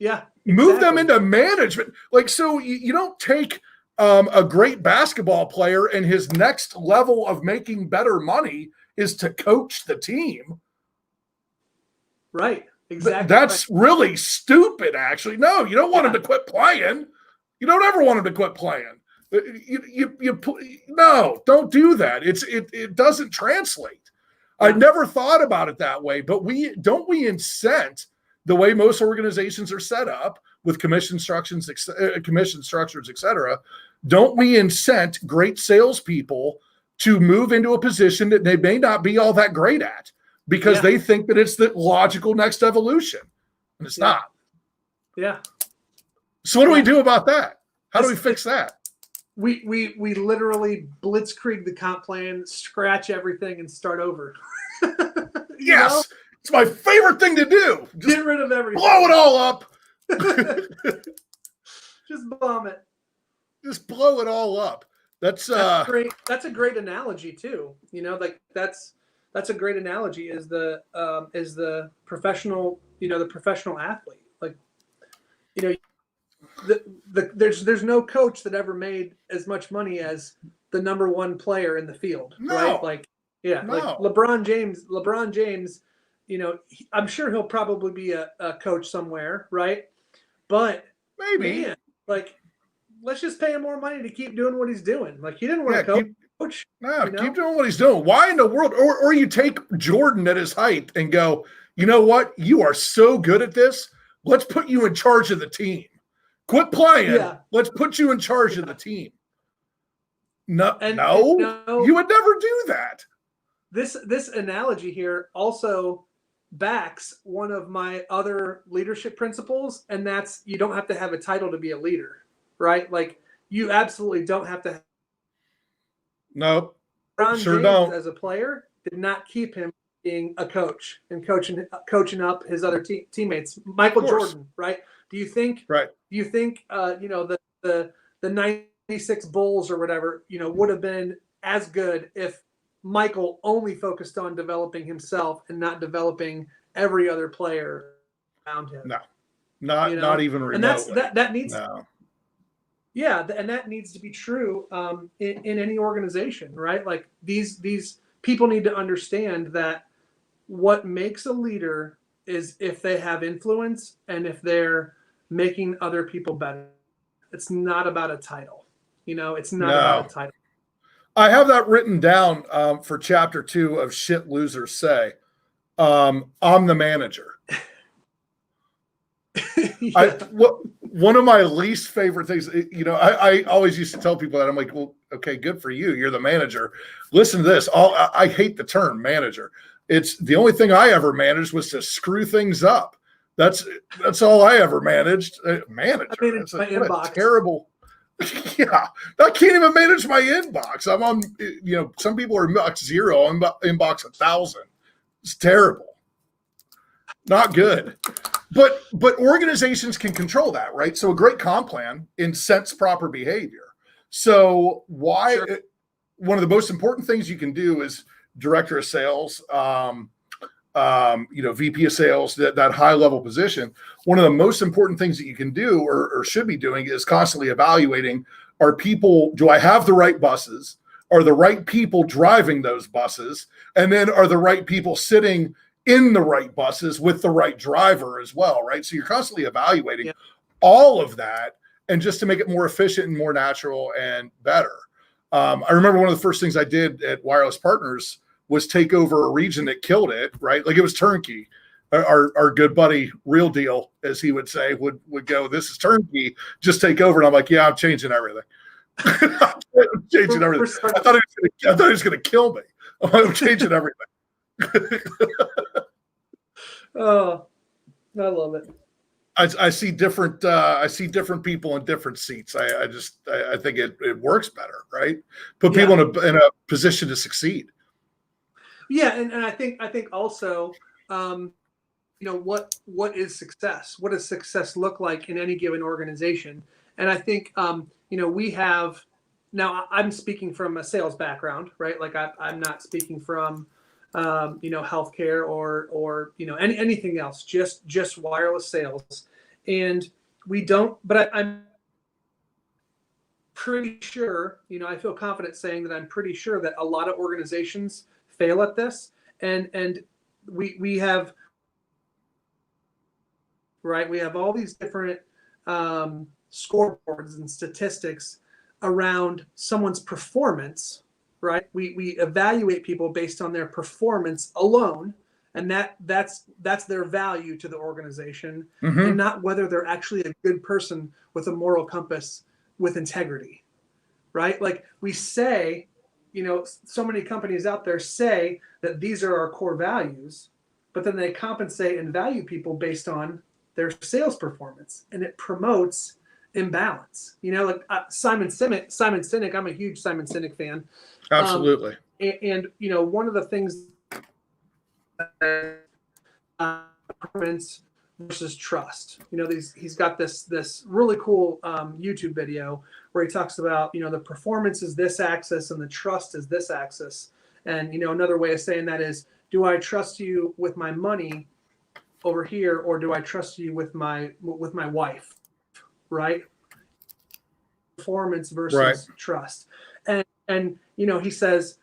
Yeah. Exactly. Move them into management. Like, so you don't take a great basketball player and his next level of making better money is to coach the team. Right. Exactly. That's really stupid, actually. No, you don't want him to quit playing. You don't ever want him to quit playing. No, don't do that. It doesn't translate. I never thought about it that way, but we incent the way most organizations are set up with commission structures, etc. Don't we incent great salespeople to move into a position that they may not be all that great at because they think that it's the logical next evolution, and it's not. Yeah. So what do we do about that? How do we fix that? We literally blitzkrieg the comp plan, scratch everything, and start over. Yes, it's my favorite thing to do. Just get rid of everything. Blow it all up. Just bomb it. Just blow it all up. That's great. That's a great analogy too. Like that's a great analogy. Is the professional, the professional athlete. Like, there's no coach that ever made as much money as the number one player in the field, right? Like, like LeBron James, I'm sure he'll probably be a coach somewhere, right? But maybe, man, like, let's just pay him more money to keep doing what he's doing. Like, he didn't want to coach. Keep doing what he's doing. Why in the world? Or you take Jordan at his height and go, you know what? You are so good at this. Let's put you in charge of the team. Quit playing. Yeah. Let's put you in charge of the team. No, you would never do that. This analogy here also backs one of my other leadership principles, and that's you don't have to have a title to be a leader, right? Like, you absolutely don't have to. Nope. LeBron James, as a player, did not keep him being a coach and coaching up his other teammates. Michael Jordan, right? Do you think the 96 Bulls or whatever, would have been as good if Michael only focused on developing himself and not developing every other player around him? No, not even remotely. And that needs no. Yeah, and that needs to be true in any organization, right? Like these people need to understand that what makes a leader is if they have influence and if they're making other people better. It's not about a title. It's not about a title. I have that written down for chapter 2 of Shit Losers Say. I'm the manager. Yeah. One of my least favorite things, I always used to tell people that. I'm like, well, okay, good for you. You're the manager. Listen to this. I hate the term manager. It's the only thing I ever managed was to screw things up. That's all I ever managed. Manager. I managed my inbox. Terrible. Yeah, I can't even manage my inbox. I'm on, some people are inbox 0, I'm inbox 1,000. It's terrible. Not good. But organizations can control that, right? So a great comp plan incents proper behavior. So one of the most important things you can do is director of sales, VP of sales, that high level position. One of the most important things that you can do or should be doing is constantly evaluating, do I have the right buses? Are the right people driving those buses? And then are the right people sitting in the right buses with the right driver as well, right? So you're constantly evaluating all of that, and just to make it more efficient and more natural and better. I remember one of the first things I did at Wireless Partners was take over a region that killed it, right? Like it was turnkey. Our good buddy, Real Deal, as he would say, would go, this is turnkey, just take over. And I'm like, yeah, I'm changing everything. I'm changing everything. I thought he was going to kill me. I'm changing everything. Oh, I love it. I see different people in different seats. I think it works better, right? Put people in a position to succeed. Yeah, and I think also, what is success? What does success look like in any given organization? And I think we have now. I'm speaking from a sales background, right? Like I'm not speaking from healthcare or anything else. Just wireless sales, and we don't. But I'm pretty sure. I feel confident saying that I'm pretty sure that a lot of organizations fail at this, and we have all these different scoreboards and statistics around someone's performance, right? We evaluate people based on their performance alone, and that's their value to the organization, and not whether they're actually a good person with a moral compass with integrity, right? Like we say, so many companies out there say that these are our core values, but then they compensate and value people based on their sales performance, and it promotes imbalance. Like Simon Sinek. I'm a huge Simon Sinek fan. Absolutely. And one of the things performance versus trust. He's got this really cool YouTube video where he talks about the performance is this axis and the trust is this axis. And another way of saying that is, do I trust you with my money over here, or do I trust you with my wife, right? Performance versus trust. And he says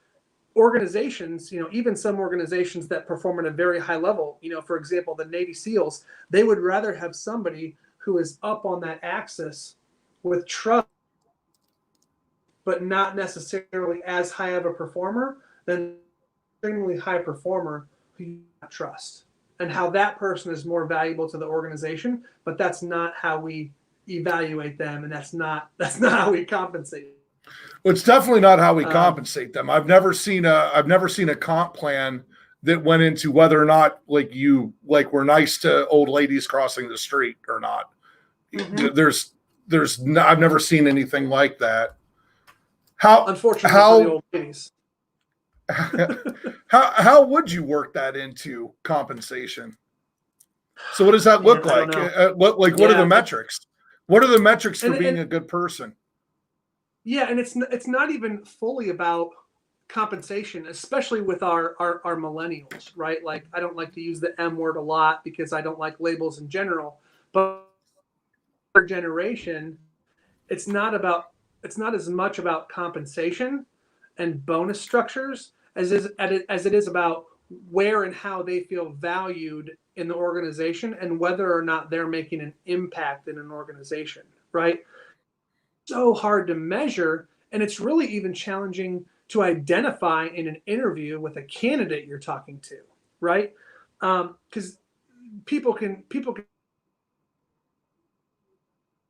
organizations, even some organizations that perform at a very high level, for example, the Navy SEALs, they would rather have somebody who is up on that axis with trust, but not necessarily as high of a performer than an extremely high performer who you trust, and how that person is more valuable to the organization. But that's not how we evaluate them, and that's not how we compensate. Well, it's definitely not how we compensate them. I've never seen a comp plan that went into whether or not we're nice to old ladies crossing the street or not. I've never seen anything like that. Unfortunately, for the old ladies. how would you work that into compensation? So what does that look like? What are the metrics? What are the metrics for being a good person? Yeah, and it's not even fully about compensation, especially with our millennials, right? Like, I don't like to use the M word a lot because I don't like labels in general, but our generation, it's not as much about compensation and bonus structures as it is about where and how they feel valued in the organization and whether or not they're making an impact in an organization, right? So hard to measure, and it's really even challenging to identify in an interview with a candidate you're talking to, right? Because people can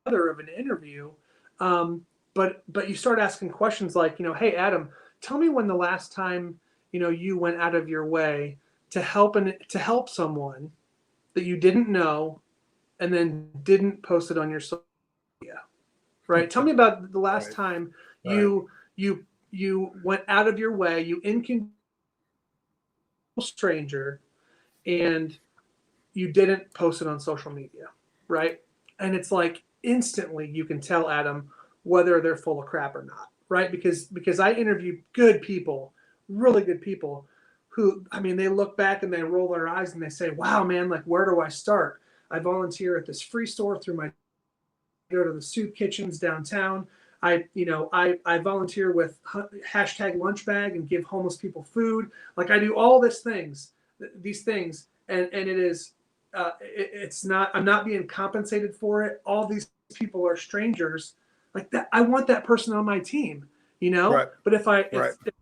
other of an interview, but you start asking questions like, hey Adam, tell me when the last time you went out of your way to help someone that you didn't know and then didn't post it on your social media, right? Tell me about the last time you went out of your way, you inconvenienced a stranger, and you didn't post it on social media, right? And it's like instantly you can tell, Adam, whether they're full of crap or not, right? Because I interview good people, really good people, who, I mean, they look back and they roll their eyes and they say, wow, man, like, where do I start? I volunteer at this free store through my, go to the soup kitchens downtown. I volunteer with hashtag lunch bag and give homeless people food. Like, I do all these things, and it is, it's not, I'm not being compensated for it. All these people are strangers like that. I want that person on my team, Right. But if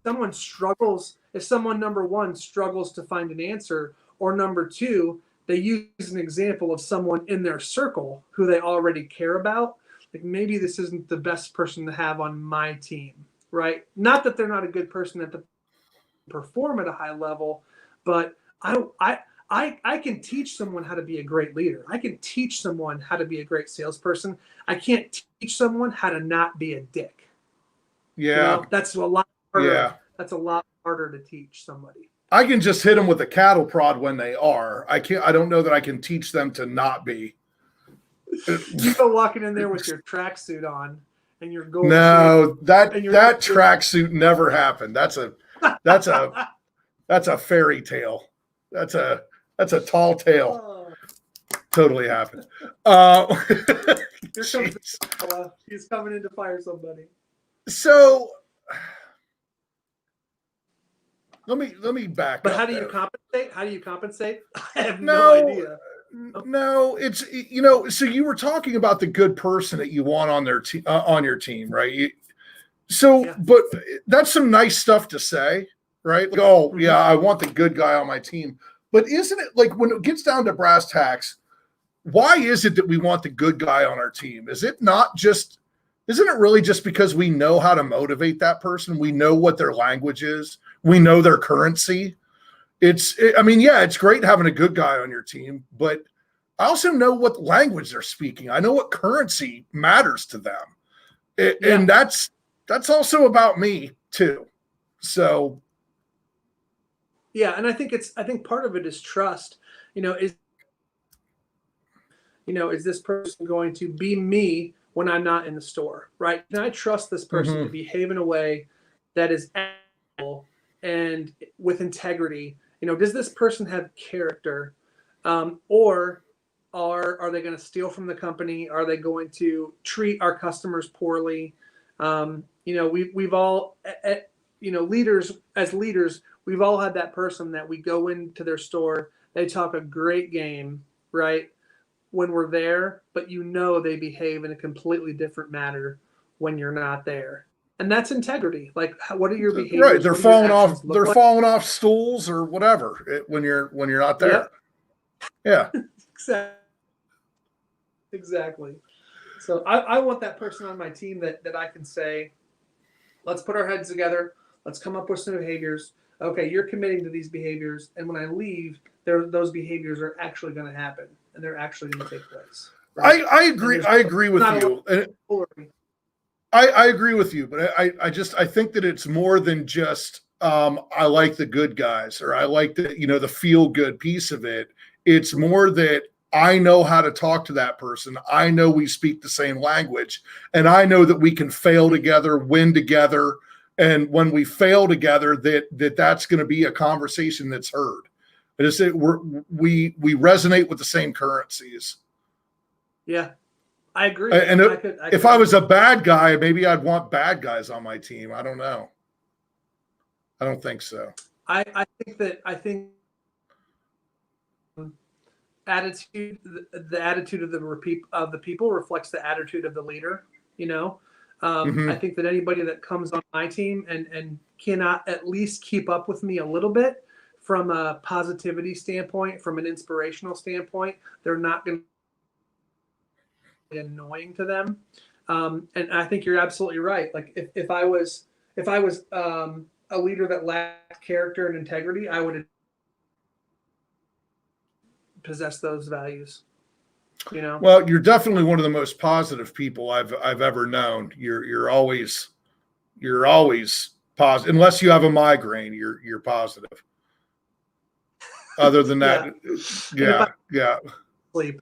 someone struggles, if someone, number one, struggles to find an answer, or number two, they use an example of someone in their circle who they already care about, like, maybe this isn't the best person to have on my team, right? Not that they're not a good person at the perform at a high level, but I can teach someone how to be a great leader. I can teach someone how to be a great salesperson. I can't teach someone how to not be a dick. Yeah. That's a lot harder. Yeah. That's a lot harder to teach somebody. I can just hit them with a cattle prod when they are. I don't know that I can teach them to not be. You go walking in there with your tracksuit on and your gold. No, that tracksuit never happened. That's a fairy tale. That's a tall tale. Oh. Totally happened. Here comes he's coming in to fire somebody. So let me back but up. But how do there. you compensate? How do you compensate? I have no idea. No, it's, so you were talking about the good person that you want on their on your team, right? But that's some nice stuff to say, right? Like, oh, mm-hmm. Yeah, I want the good guy on my team. But isn't it like, when it gets down to brass tacks, why is it that we want the good guy on our team? Isn't it really just because we know how to motivate that person? We know what their language is. We know their currency. It's great having a good guy on your team, but I also know what language they're speaking. I know what currency matters to them. And that's also about me too. So. Yeah. And I think part of it is trust, is this person going to be me when I'm not in the store, right? Can I trust this person to behave in a way that is ethical and with integrity? Does this person have character, or are they going to steal from the company? Are they going to treat our customers poorly? We've all, leaders, we've all had that person that we go into their store, they talk a great game, right, when we're there, but they behave in a completely different manner when you're not there. And that's integrity. Like, what are your behaviors? Right, they're falling off. They're falling off stools or whatever when you're not there. Yep. Yeah, exactly. So I want that person on my team that I can say, let's put our heads together. Let's come up with some behaviors. Okay, you're committing to these behaviors, and when I leave, those behaviors are actually going to happen, and they're actually going to take place. Right? I agree. I agree with you. I agree with you, but I think that it's more than just I like the good guys, or I like the feel good piece of it. It's more that I know how to talk to that person. I know we speak the same language, and I know that we can fail together, win together. And when we fail together, that's going to be a conversation that's heard. I just say we resonate with the same currencies. Yeah, I agree. And if I was a bad guy, maybe I'd want bad guys on my team. I don't know. I don't think so. I think attitude, the attitude of the people reflects the attitude of the leader. I think that anybody that comes on my team and cannot at least keep up with me a little bit from a positivity standpoint, from an inspirational standpoint, they're not going to be annoying to them. And I think you're absolutely right. Like if I was a leader that lacked character and integrity, I would possess those values. Well, you're definitely one of the most positive people I've ever known. You're always positive, unless you have a migraine. You're positive. Other than that, yeah. Sleep.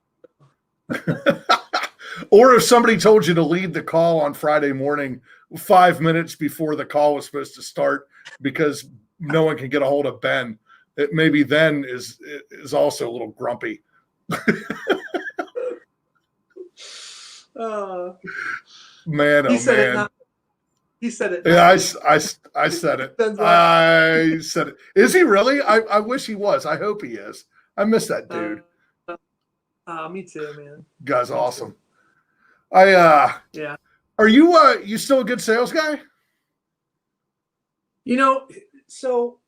Or if somebody told you to lead the call on Friday morning 5 minutes before the call was supposed to start because no one can get a hold of Ben, it maybe then is also a little grumpy. Man, he oh said man. He said it. Yeah, I said it. I said it. Is he really? I wish he was. I hope he is. I miss that dude. Me too, man. Guy's awesome. Yeah. Are you still a good sales guy? So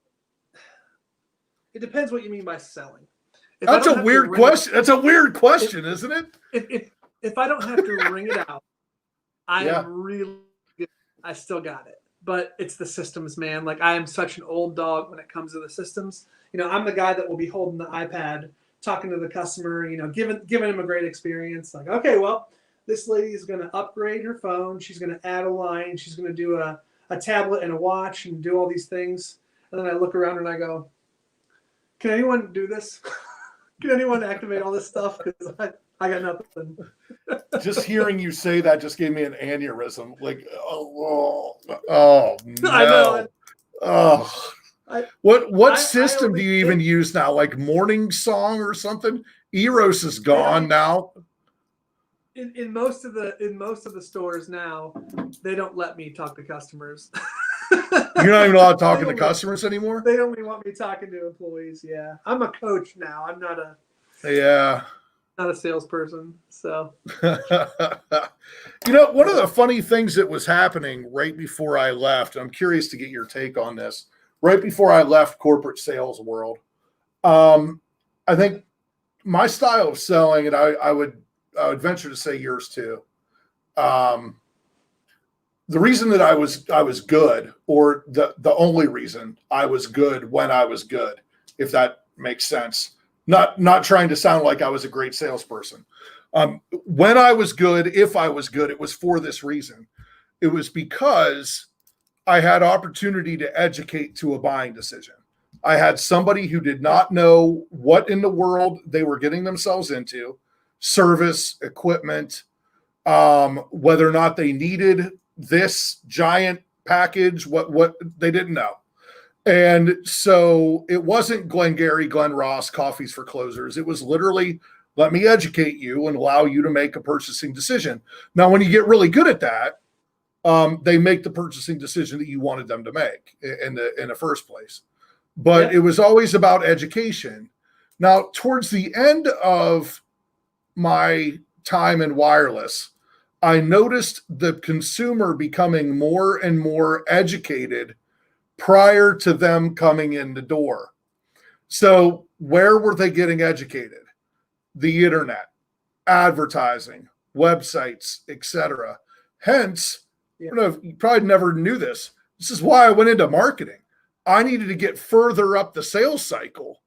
it depends what you mean by selling. That's a weird question. That's a weird question, isn't it? If I don't have to ring it out, I am really good. I still got it. But it's the systems, man. Like, I am such an old dog when it comes to the systems. I'm the guy that will be holding the iPad, talking to the customer, giving him a great experience. Like, okay, well, this lady is going to upgrade her phone. She's going to add a line. She's going to do a tablet and a watch and do all these things. And then I look around and I go, can anyone do this? Can anyone activate all this stuff? Because I got nothing. Just hearing you say that just gave me an aneurysm. Like, no. I know. Oh. What system do you even use now? Like Morning Song or something? Eros is gone now. In most of the stores now, they don't let me talk to customers. You're not even allowed to talk to customers anymore? They only want me talking to employees. Yeah, I'm a coach now. I'm not a salesperson. So, one of the funny things that was happening right before I left, I'm curious to get your take on this. Right before I left corporate sales world, I think my style of selling, and I would venture to say yours too. The reason that I was good, or the only reason I was good when I was good, if that makes sense. Not trying to sound like I was a great salesperson. When I was good, if I was good, it was for this reason. It was because I had opportunity to educate to a buying decision. I had somebody who did not know what in the world they were getting themselves into, service, equipment, whether or not they needed this giant package, what they didn't know. And so it wasn't Glengarry, Glen Ross, coffees for closers. It was literally, let me educate you and allow you to make a purchasing decision. Now, when you get really good at that, they make the purchasing decision that you wanted them to make in the first place. But It was always about education. Now, towards the end of my time in wireless, I noticed the consumer becoming more and more educated prior to them coming in the door. So where were they getting educated? The internet, advertising, websites, etc. Hence, you probably never knew this. This is why I went into marketing. I needed to get further up the sales cycle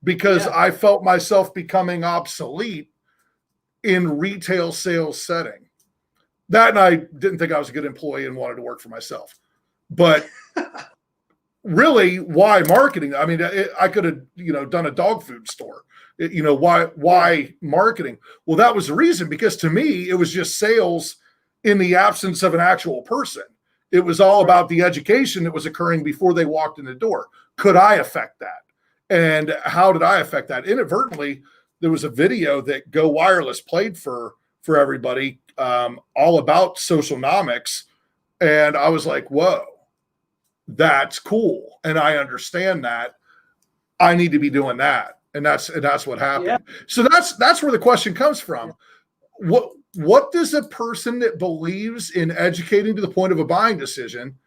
because I felt myself becoming obsolete in retail sales setting. That, and I didn't think I was a good employee and wanted to work for myself. But really, why marketing? I mean, I could have, done a dog food store. Why marketing? Well, that was the reason, because to me, it was just sales in the absence of an actual person. It was all about the education that was occurring before they walked in the door. Could I affect that? And how did I affect that? Inadvertently, there was a video that Go Wireless played for everybody, all about socialnomics. And I was like, whoa, that's cool. And I understand that. I need to be doing that. And that's what happened. Yeah. So that's where the question comes from. What does a person that believes in educating to the point of a buying decision,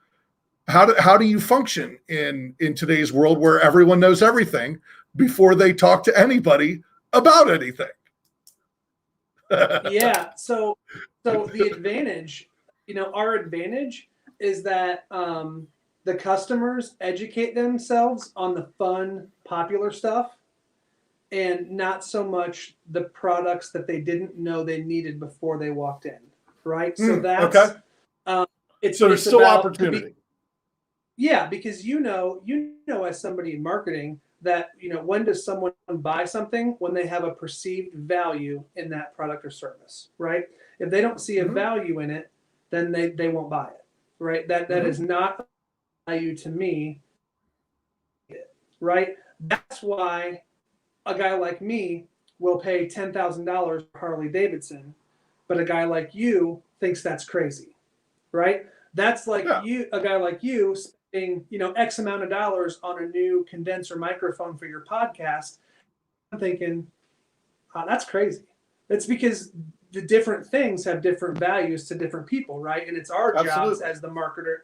how do you function in today's world where everyone knows everything before they talk to anybody about anything? Yeah. So the advantage, our advantage is that the customers educate themselves on the fun, popular stuff, and not so much the products that they didn't know they needed before they walked in, right? So that's okay. It's there's still opportunity. Because as somebody in marketing that when does someone buy something? When they have a perceived value in that product or service, right? If they don't see a value in it, then they won't buy it, right? That is not value to me, right? That's why a guy like me will pay $10,000 for Harley Davidson, but a guy like you thinks that's crazy, right? That's like a guy like you spending, X amount of dollars on a new condenser microphone for your podcast. I'm thinking, that's crazy. It's because the different things have different values to different people, right? And it's our jobs as the marketing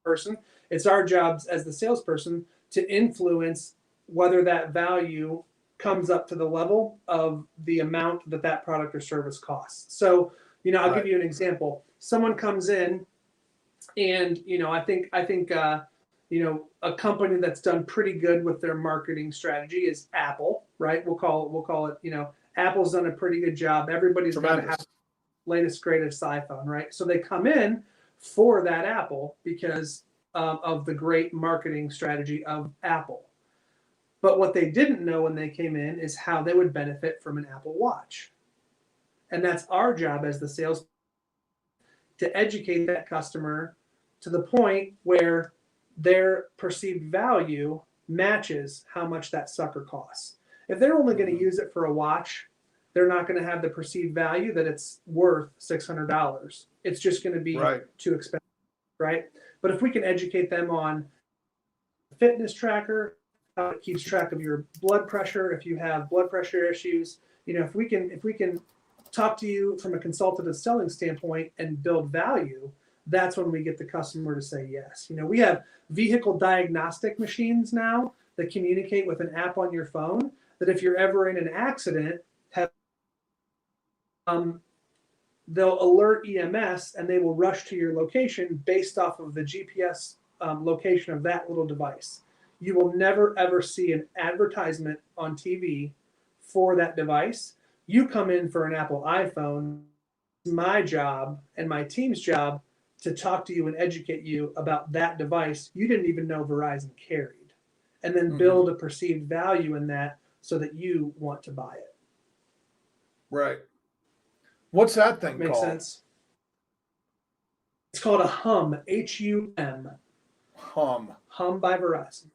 person, it's our jobs as the salesperson to influence whether that value comes up to the level of the amount that product or service costs. So, I'll give you an example. Someone comes in and, I think a company that's done pretty good with their marketing strategy is Apple, right? We'll call it, Apple's done a pretty good job. Everybody's got to have the latest, greatest iPhone, right? So they come in for that Apple because of the great marketing strategy of Apple. But what they didn't know when they came in is how they would benefit from an Apple Watch. And that's our job as the sales to educate that customer to the point where their perceived value matches how much that sucker costs. If they're only going to use it for a watch, they're not going to have the perceived value that it's worth $600. It's just going to be too expensive, right? But if we can educate them on fitness tracker, how it keeps track of your blood pressure, if you have blood pressure issues, if we can talk to you from a consultative selling standpoint and build value, that's when we get the customer to say yes. We have vehicle diagnostic machines now that communicate with an app on your phone that if you're ever in an accident, they'll alert EMS and they will rush to your location based off of the GPS location of that little device. You will never, ever see an advertisement on TV for that device. You come in for an Apple iPhone. It's my job and my team's job to talk to you and educate you about that device you didn't even know Verizon carried, and then build a perceived value in that so that you want to buy it. Right. What's that thing called? Makes sense? It's called a Hum, H-U-M. Hum by Verizon.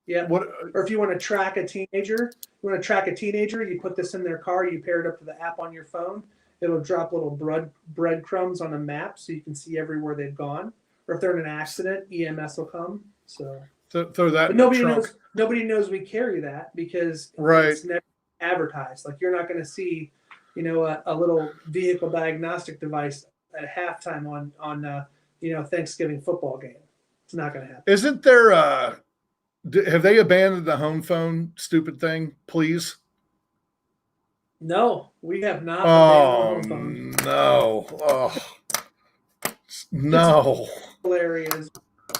Yeah. Or if you want to track a teenager, you put this in their car, you pair it up to the app on your phone. It'll drop little breadcrumbs on a map so you can see everywhere they've gone. Or if they're in an accident, EMS will come. So throw that. But nobody knows we carry that because it's never advertised. Like you're not going to see, a little vehicle diagnostic device at halftime on Thanksgiving football game. It's not going to happen. Isn't there? Have they abandoned the home phone stupid thing? Please. No, we have not. Oh no! Oh no! Areas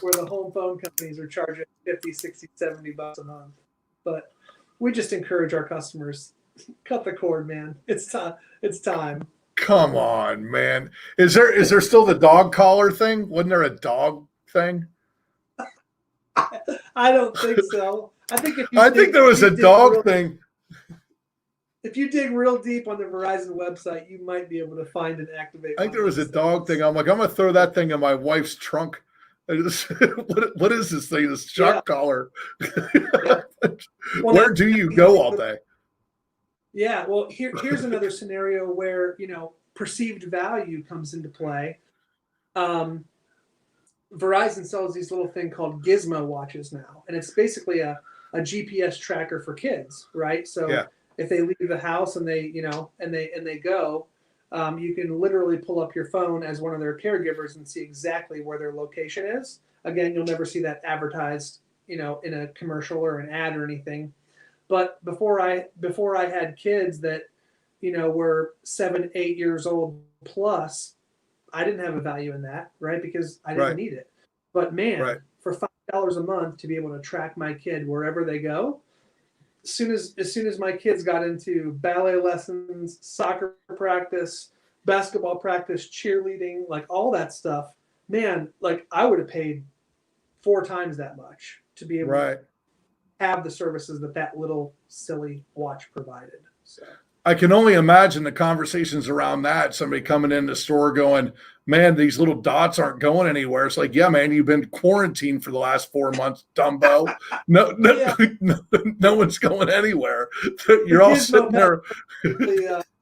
where the home phone companies are charging $50, $60, $70 a month, but we just encourage our customers, cut the cord, man. It's time. It's time. Come on, man. Is there still the dog collar thing? Wasn't there a dog thing? I don't think so. I think I think there was a dog thing. If you dig real deep on the Verizon website, you might be able to find and activate. I think there was a dog thing. I'm like, I'm gonna throw that thing in my wife's trunk. What is this thing? This shock collar. Yeah. Well, where do you go all day? Yeah. Well, here's another scenario where, perceived value comes into play. Verizon sells these little thing called Gizmo watches now, and it's basically a GPS tracker for kids, right? So if they leave the house and they, and they go, you can literally pull up your phone as one of their caregivers and see exactly where their location is. Again, you'll never see that advertised, in a commercial or an ad or anything. But before I had kids that, were 7, 8 years old plus, I didn't have a value in that, right? Because I didn't need it. But man, for $5 a month to be able to track my kid wherever they go, as soon as my kids got into ballet lessons, soccer practice, basketball practice, cheerleading, like all that stuff, man, like I would have paid 4 times that much to be able to have the services that little silly watch provided. So I can only imagine the conversations around that. Somebody coming in the store going, man, these little dots aren't going anywhere. It's like, yeah, man, you've been quarantined for the last 4 months, Dumbo. No one's going anywhere. You're all sitting there.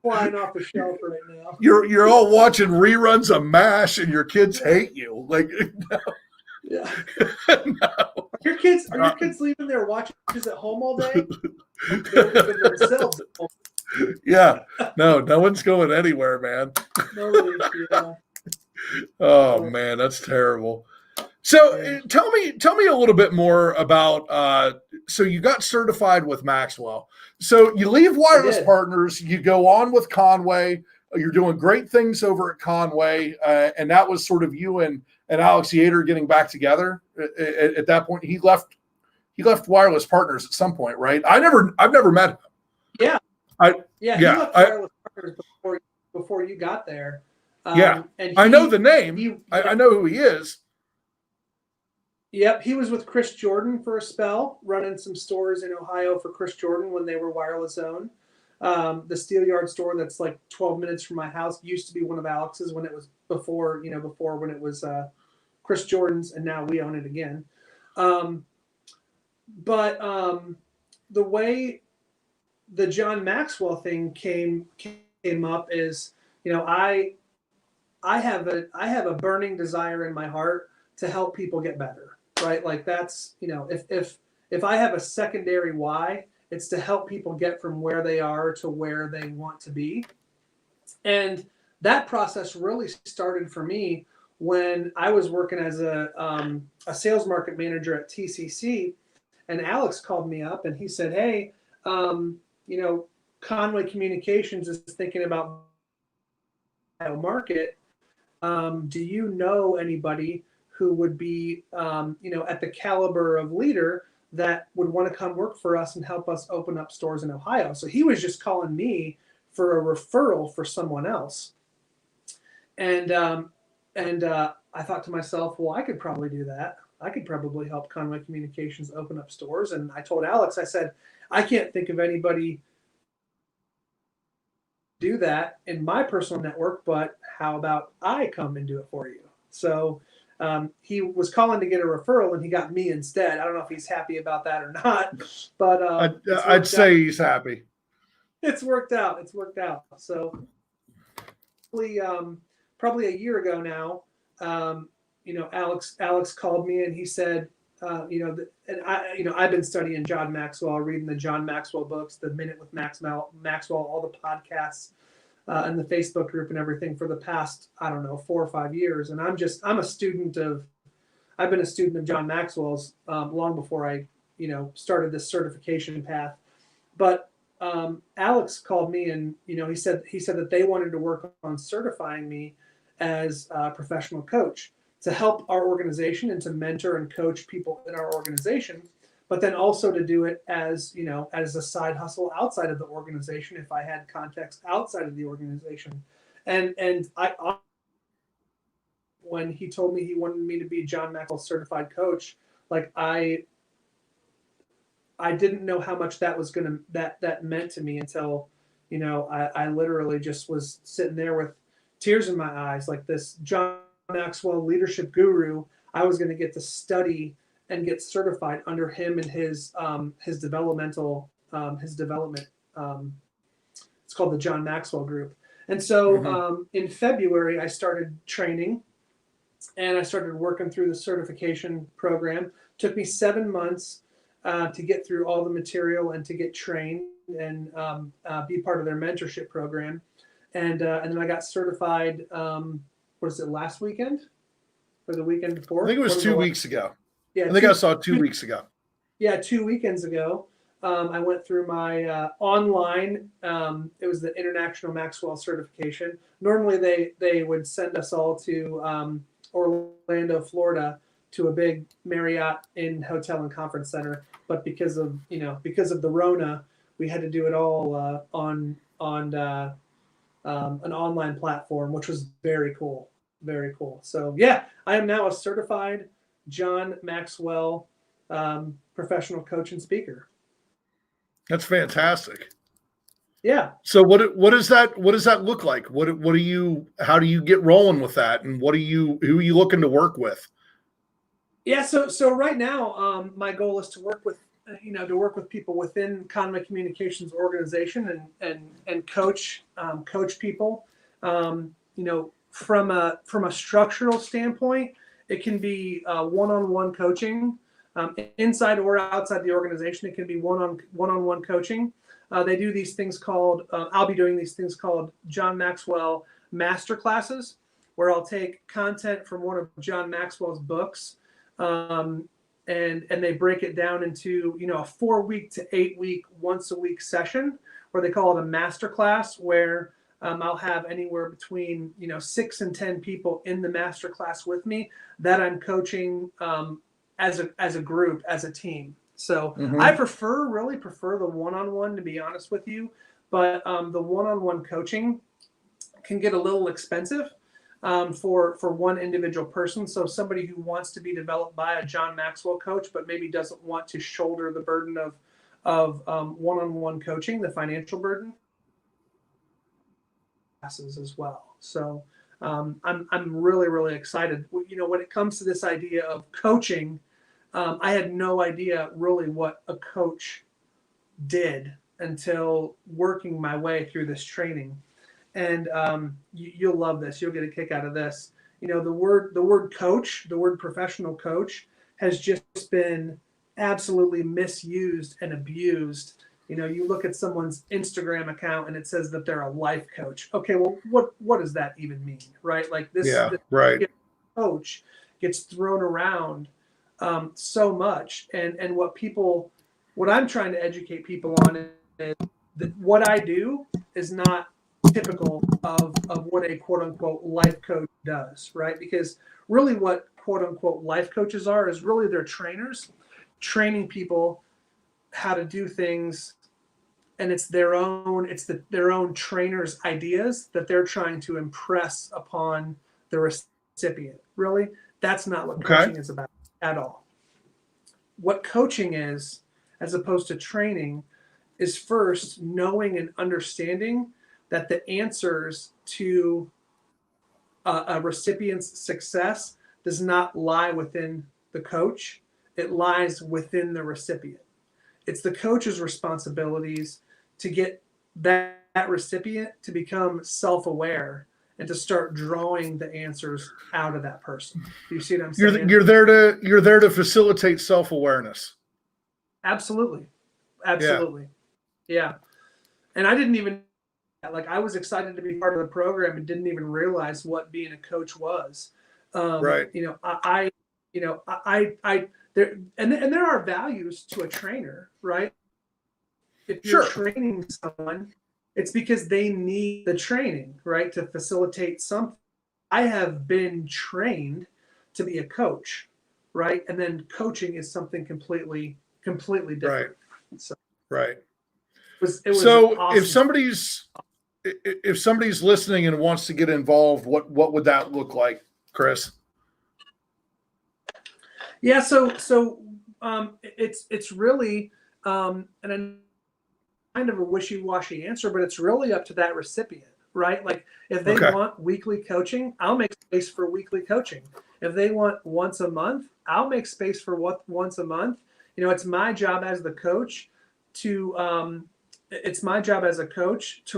Flying off the shelf right now. You're all watching reruns of MASH and your kids hate you. Like, no. Yeah. No. Are your kids leaving their watches at home all day? Themselves at home. Yeah, no one's going anywhere, man. Oh man, that's terrible. So tell me a little bit more about. So you got certified with Maxwell. So you leave Wireless Partners, you go on with Conway. You're doing great things over at Conway, and that was sort of you and Alex Yater getting back together. At that point, he left Wireless Partners at some point, right? I've never met him. Yeah. He left Wireless Partners before you got there. And I know the name. I know who he is. Yep, he was with Chris Jordan for a spell, running some stores in Ohio for Chris Jordan when they were Wireless Zone. The Steelyard store that's like 12 minutes from my house used to be one of Alex's when it was before when it was Chris Jordan's, and now we own it again. But the way the John Maxwell thing came up is, I have a burning desire in my heart to help people get better, right? Like that's, if I have a secondary why, it's to help people get from where they are to where they want to be. And that process really started for me when I was working as a sales market manager at TCC, and Alex called me up and he said, hey, Conway Communications is thinking about market. Do you know anybody who would be, at the caliber of leader that would want to come work for us and help us open up stores in Ohio? So he was just calling me for a referral for someone else. And I thought to myself, well, I could probably do that. I could probably help Conway Communications open up stores. And I told Alex, I said, I can't think of anybody do that in my personal network, but how about I come and do it for you? So he was calling to get a referral and he got me instead. I don't know if he's happy about that or not, but I'd say he's happy. It's worked out. So probably a year ago now, Alex called me and he said, I've been studying John Maxwell, reading the John Maxwell books, the Minute with Maxwell, all the podcasts, and the Facebook group and everything for the past, 4 or 5 years. And I've been a student of John Maxwell's long before I, started this certification path. But Alex called me and, he said that they wanted to work on certifying me as a professional coach to help our organization and to mentor and coach people in our organization, but then also to do it as, as a side hustle outside of the organization if I had contacts outside of the organization. And when he told me he wanted me to be John Maxwell certified coach, like I didn't know how much that was that meant to me until, I literally just was sitting there with tears in my eyes, like this John Maxwell leadership guru. I was going to get to study and get certified under him and his development. It's called the John Maxwell Group. And so in February, I started training and I started working through the certification program. Took me 7 months to get through all the material and to get trained and be part of their mentorship program. And then I got certified, last weekend or the weekend before? I think it was 2 weeks ago. Yeah, I think I saw it 2 weeks ago. Yeah, 2 weekends ago. I went through my online, it was the International Maxwell certification. Normally they would send us all to Orlando, Florida, to a big Marriott Inn Hotel and Conference Center. But because of the Rona, we had to do it all on an online platform, which was very cool. Very cool. So yeah, I am now a certified John Maxwell professional coach and speaker. That's fantastic. Yeah. So what does that look like? How do you get rolling with that? And who are you looking to work with? Yeah. So right now, my goal is to work with people within Conway Communications organization and coach people. From a structural standpoint, it can be one-on-one coaching. Inside or outside the organization, it can be one-on-one coaching. They do these things called, I'll be doing these things called John Maxwell master classes, where I'll take content from one of John Maxwell's books, and they break it down into, a 4-week to 8-week, once-a-week session, where they call it a master class, where I'll have anywhere between 6 and 10 people in the master class with me that I'm coaching as a group, as a team. So I really prefer the one-on-one, to be honest with you, but the one-on-one coaching can get a little expensive for one individual person. So somebody who wants to be developed by a John Maxwell coach, but maybe doesn't want to shoulder the burden of one-on-one coaching, the financial burden, classes as well. So I'm really, really excited. When it comes to this idea of coaching, I had no idea really what a coach did until working my way through this training. And you'll love this. You'll get a kick out of this. The word coach, the word professional coach, has just been absolutely misused and abused. You look at someone's Instagram account and it says that they're a life coach. Okay, well, what does that even mean, right? Like this coach gets thrown around so much, and what I'm trying to educate people on is that what I do is not typical of what a quote unquote life coach does, right? Because really what quote unquote life coaches are is really they're trainers training people how to do things, and it's their own trainers' ideas that they're trying to impress upon the recipient. Really, that's not what coaching is about at all. What coaching is, as opposed to training, is first knowing and understanding that the answers to a recipient's success does not lie within the coach. It lies within the recipient. It's the coach's responsibilities to get that recipient to become self-aware and to start drawing the answers out of that person. Do you see what I'm saying? You're there to facilitate self-awareness. Absolutely. Yeah. And I didn't even, I was excited to be part of the program and didn't even realize what being a coach was. Right. There are values to a trainer, right? If you're training someone, it's because they need the training, right, to facilitate something. I have been trained to be a coach, right? And then coaching is something completely different. Right. Right. It was so awesome. if somebody's listening and wants to get involved, what would that look like, Chris? Yeah. It's really, and a kind of a wishy-washy answer, but it's really up to that recipient, right? Like if they Okay. want weekly coaching, I'll make space for weekly coaching. If they want once a month, I'll make space for once a month. It's my job as the coach to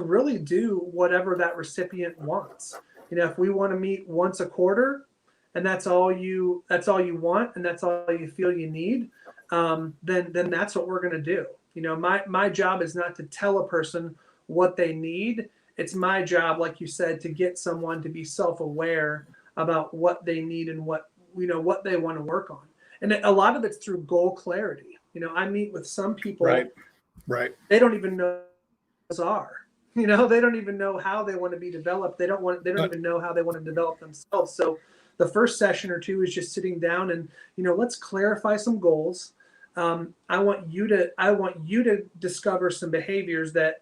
really do whatever that recipient wants. If we want to meet once a quarter, and that's all you want, and that's all you feel you need, then that's what we're going to do. My job is not to tell a person what they need. It's my job, like you said, to get someone to be self-aware about what they need and what they want to work on. And a lot of it's through goal clarity. I meet with some people, right. They don't even know what those are. They don't even know how they want to be developed. They don't even know how they want to develop themselves. So the first session or two is just sitting down and, let's clarify some goals. I want you to discover some behaviors that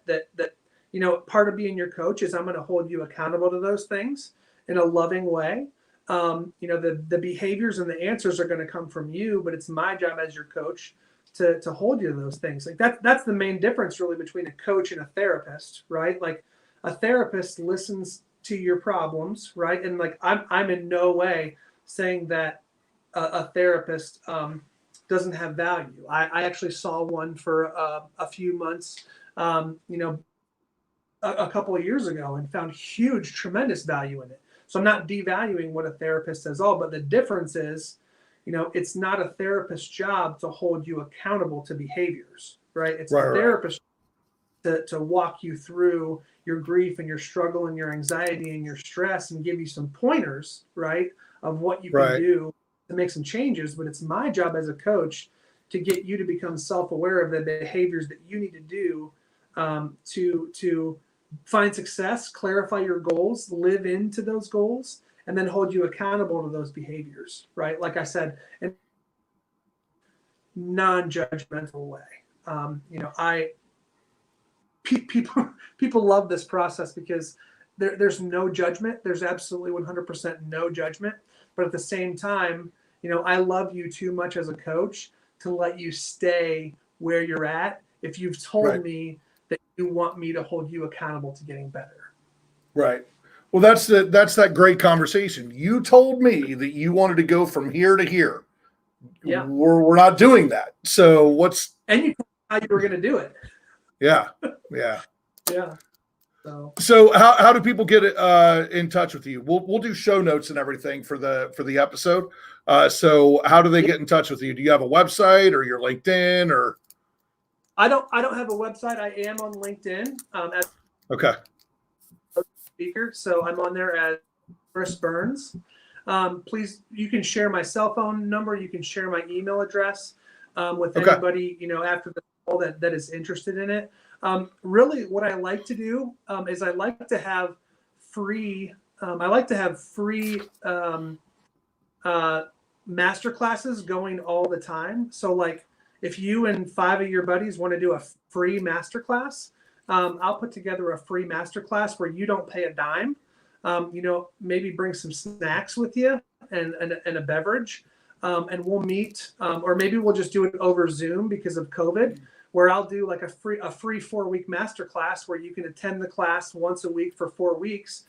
part of being your coach is I'm going to hold you accountable to those things in a loving way. The behaviors and the answers are going to come from you, but it's my job as your coach to hold you to those things. Like that's the main difference really between a coach and a therapist, right? Like a therapist listens to your problems, right? And like I'm in no way saying that a therapist doesn't have value. I actually saw one for a few months, a couple of years ago, and found tremendous value in it. So I'm not devaluing what a therapist says all, but the difference is, it's not a therapist's job to hold you accountable to behaviors, right? It's the therapist's to walk you through your grief and your struggle and your anxiety and your stress and give you some pointers, right, of what you can do to make some changes. But it's my job as a coach to get you to become self-aware of the behaviors that you need to do to find success, clarify your goals, live into those goals, and then hold you accountable to those behaviors, right? Like I said, in a non-judgmental way. People love this process because there's no judgment. There's absolutely 100% no judgment. But at the same time, I love you too much as a coach to let you stay where you're at if you've told me that you want me to hold you accountable to getting better. Right. Well, that's that great conversation. You told me that you wanted to go from here to here. Yeah. We're not doing that. So and you told me how you were going to do it. Yeah. Yeah. So how do people get in touch with you? We'll do show notes and everything for the episode. So how do they get in touch with you? Do you have a website or your LinkedIn or? I don't have a website. I am on LinkedIn as a speaker, so I'm on there as Chris Burns. Please, you can share my cell phone number. You can share my email address with anybody after the call that is interested in it. Really, what I like to do is I like to have free master classes going all the time. So like if you and 5 of your buddies want to do a free master class, I'll put together a free master class where you don't pay a dime. Maybe bring some snacks with you and a beverage, and we'll meet, or maybe we'll just do it over Zoom because of COVID, where I'll do like a free 4-week master class where you can attend the class once a week for 4 weeks.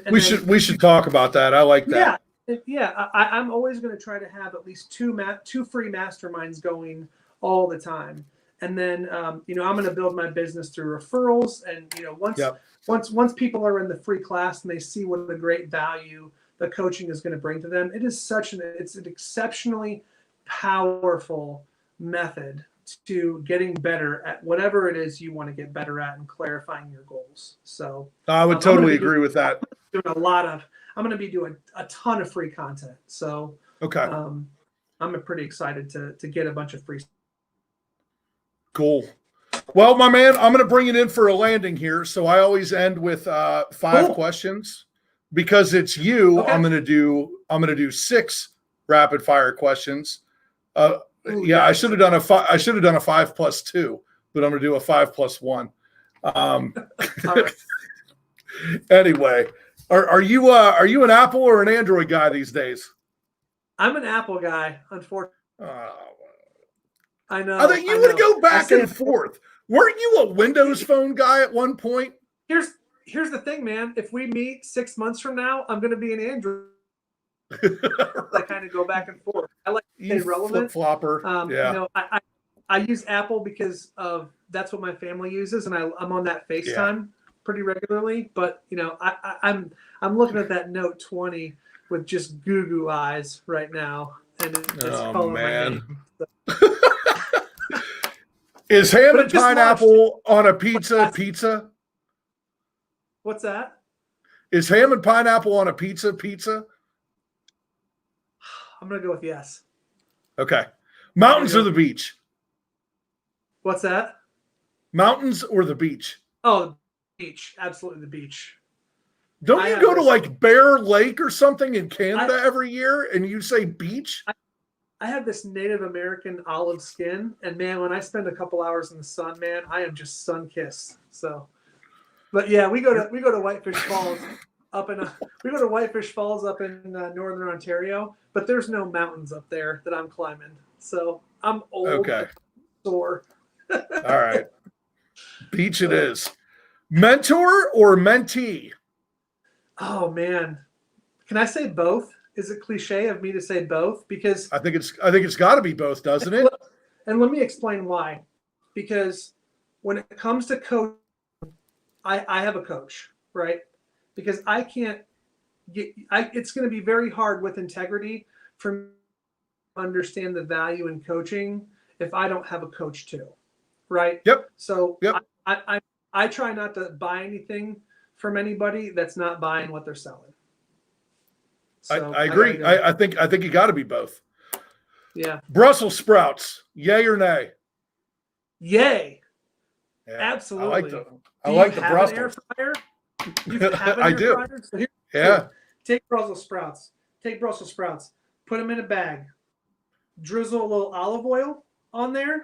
We should talk about that. I like that. Yeah. I'm always going to try to have at least two free masterminds going all the time. And then, I'm going to build my business through referrals. And, once people are in the free class and they see what a great value the coaching is going to bring to them, it's an exceptionally powerful method to getting better at whatever it is you want to get better at and clarifying your goals. So I would totally agree with that. I'm going to be doing a ton of free content. So I'm pretty excited to get a bunch of free. Cool. Well, my man, I'm going to bring it in for a landing here. So I always end with 5 questions because it's you. Okay. I'm going to do 6 rapid fire questions. I should have done a 5 plus 2, but I'm going to do a 5 plus 1. Anyway, are you an Apple or an Android guy these days? I'm an Apple guy, unfortunately. I know. I thought you would go back and forth. Weren't you a Windows Phone guy at one point? Here's the thing, man. If we meet 6 months from now, I'm going to be an Android. I kind of go back and forth. I like to stay relevant. Flip-flopper. You know, I use Apple because that's what my family uses, and I'm on that FaceTime pretty regularly. But you know, I'm looking at that Note 20 with just goo eyes right now, and it's calling my name. So. Is ham and pineapple on a pizza? What's that? Is ham and pineapple on a pizza? I'm going to go with yes. Okay. Mountains or the beach? What's that? Mountains or the beach? Oh, the beach. Absolutely the beach. Don't you go to like Bear Lake or something in Canada every year and you say beach? I have this Native American olive skin, and man, when I spend a couple hours in the sun, man, I am just sun-kissed. So, but yeah, we go to Whitefish Falls up in northern Ontario, but there's no mountains up there that I'm climbing. So I'm old. Okay. Sore. All right. Beach it is. Mentor or mentee? Oh man, can I say both? Is it cliche of me to say both? Because I think it's got to be both, doesn't it? And let me explain why. Because when it comes to coaching, I have a coach, right? Because I can't it's going to be very hard with integrity for me to understand the value in coaching if I don't have a coach too, right? Yep. So I try not to buy anything from anybody that's not buying what they're selling. So I agree. I think you got to be both. Yeah. Brussels sprouts, yay or nay? Yay. Yeah, Absolutely. I like the Brussels. An air fryer? You have an I air do. fryer? So take Brussels sprouts. Put them in a bag. Drizzle a little olive oil on there,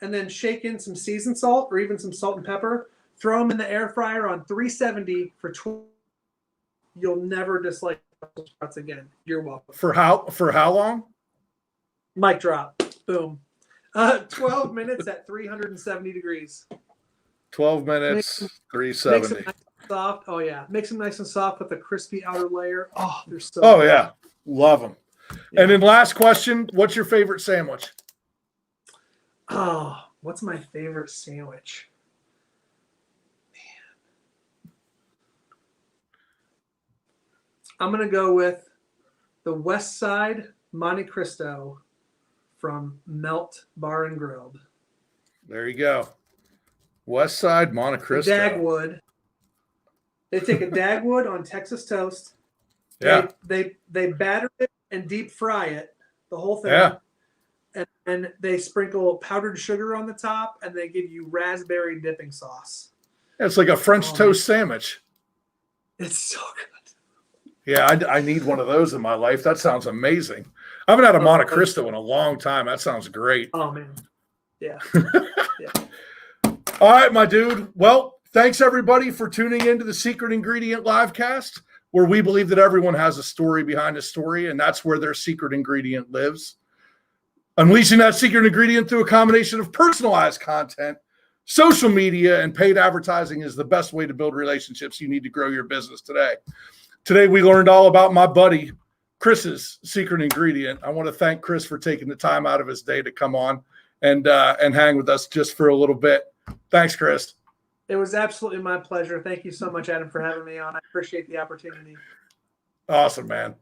and then shake in some seasoned salt or even some salt and pepper. Throw them in the air fryer on 370 for 20. You'll never dislike Brussels sprouts again. You're welcome. For how long? Mic drop. Boom. 12 minutes at 370 degrees. 12 minutes, 370. Nice and soft. Oh yeah, mix them nice and soft with a crispy outer layer. Oh, they're so. Oh good. yeah, love them. Yeah. And then last question: what's your favorite sandwich? Oh, what's my favorite sandwich? I'm going to go with the West Side Monte Cristo from Melt Bar and Grilled. There you go. West Side Monte Cristo. Dagwood. They take a Dagwood on Texas toast. Yeah. They batter it and deep fry it, the whole thing. Yeah. And they sprinkle powdered sugar on the top, and they give you raspberry dipping sauce. It's like a French toast sandwich. It's so good. Yeah, I need one of those in my life. That sounds amazing. I haven't had a Monte Cristo in a long time. That sounds great. Oh, man. Yeah. All right, my dude. Well, thanks, everybody, for tuning into the Secret Ingredient Livecast, where we believe that everyone has a story behind a story, and that's where their secret ingredient lives. Unleashing that secret ingredient through a combination of personalized content, social media, and paid advertising is the best way to build relationships you need to grow your business today. Today, we learned all about my buddy, Chris's secret ingredient. I want to thank Chris for taking the time out of his day to come on and hang with us just for a little bit. Thanks, Chris. It was absolutely my pleasure. Thank you so much, Adam, for having me on. I appreciate the opportunity. Awesome, man.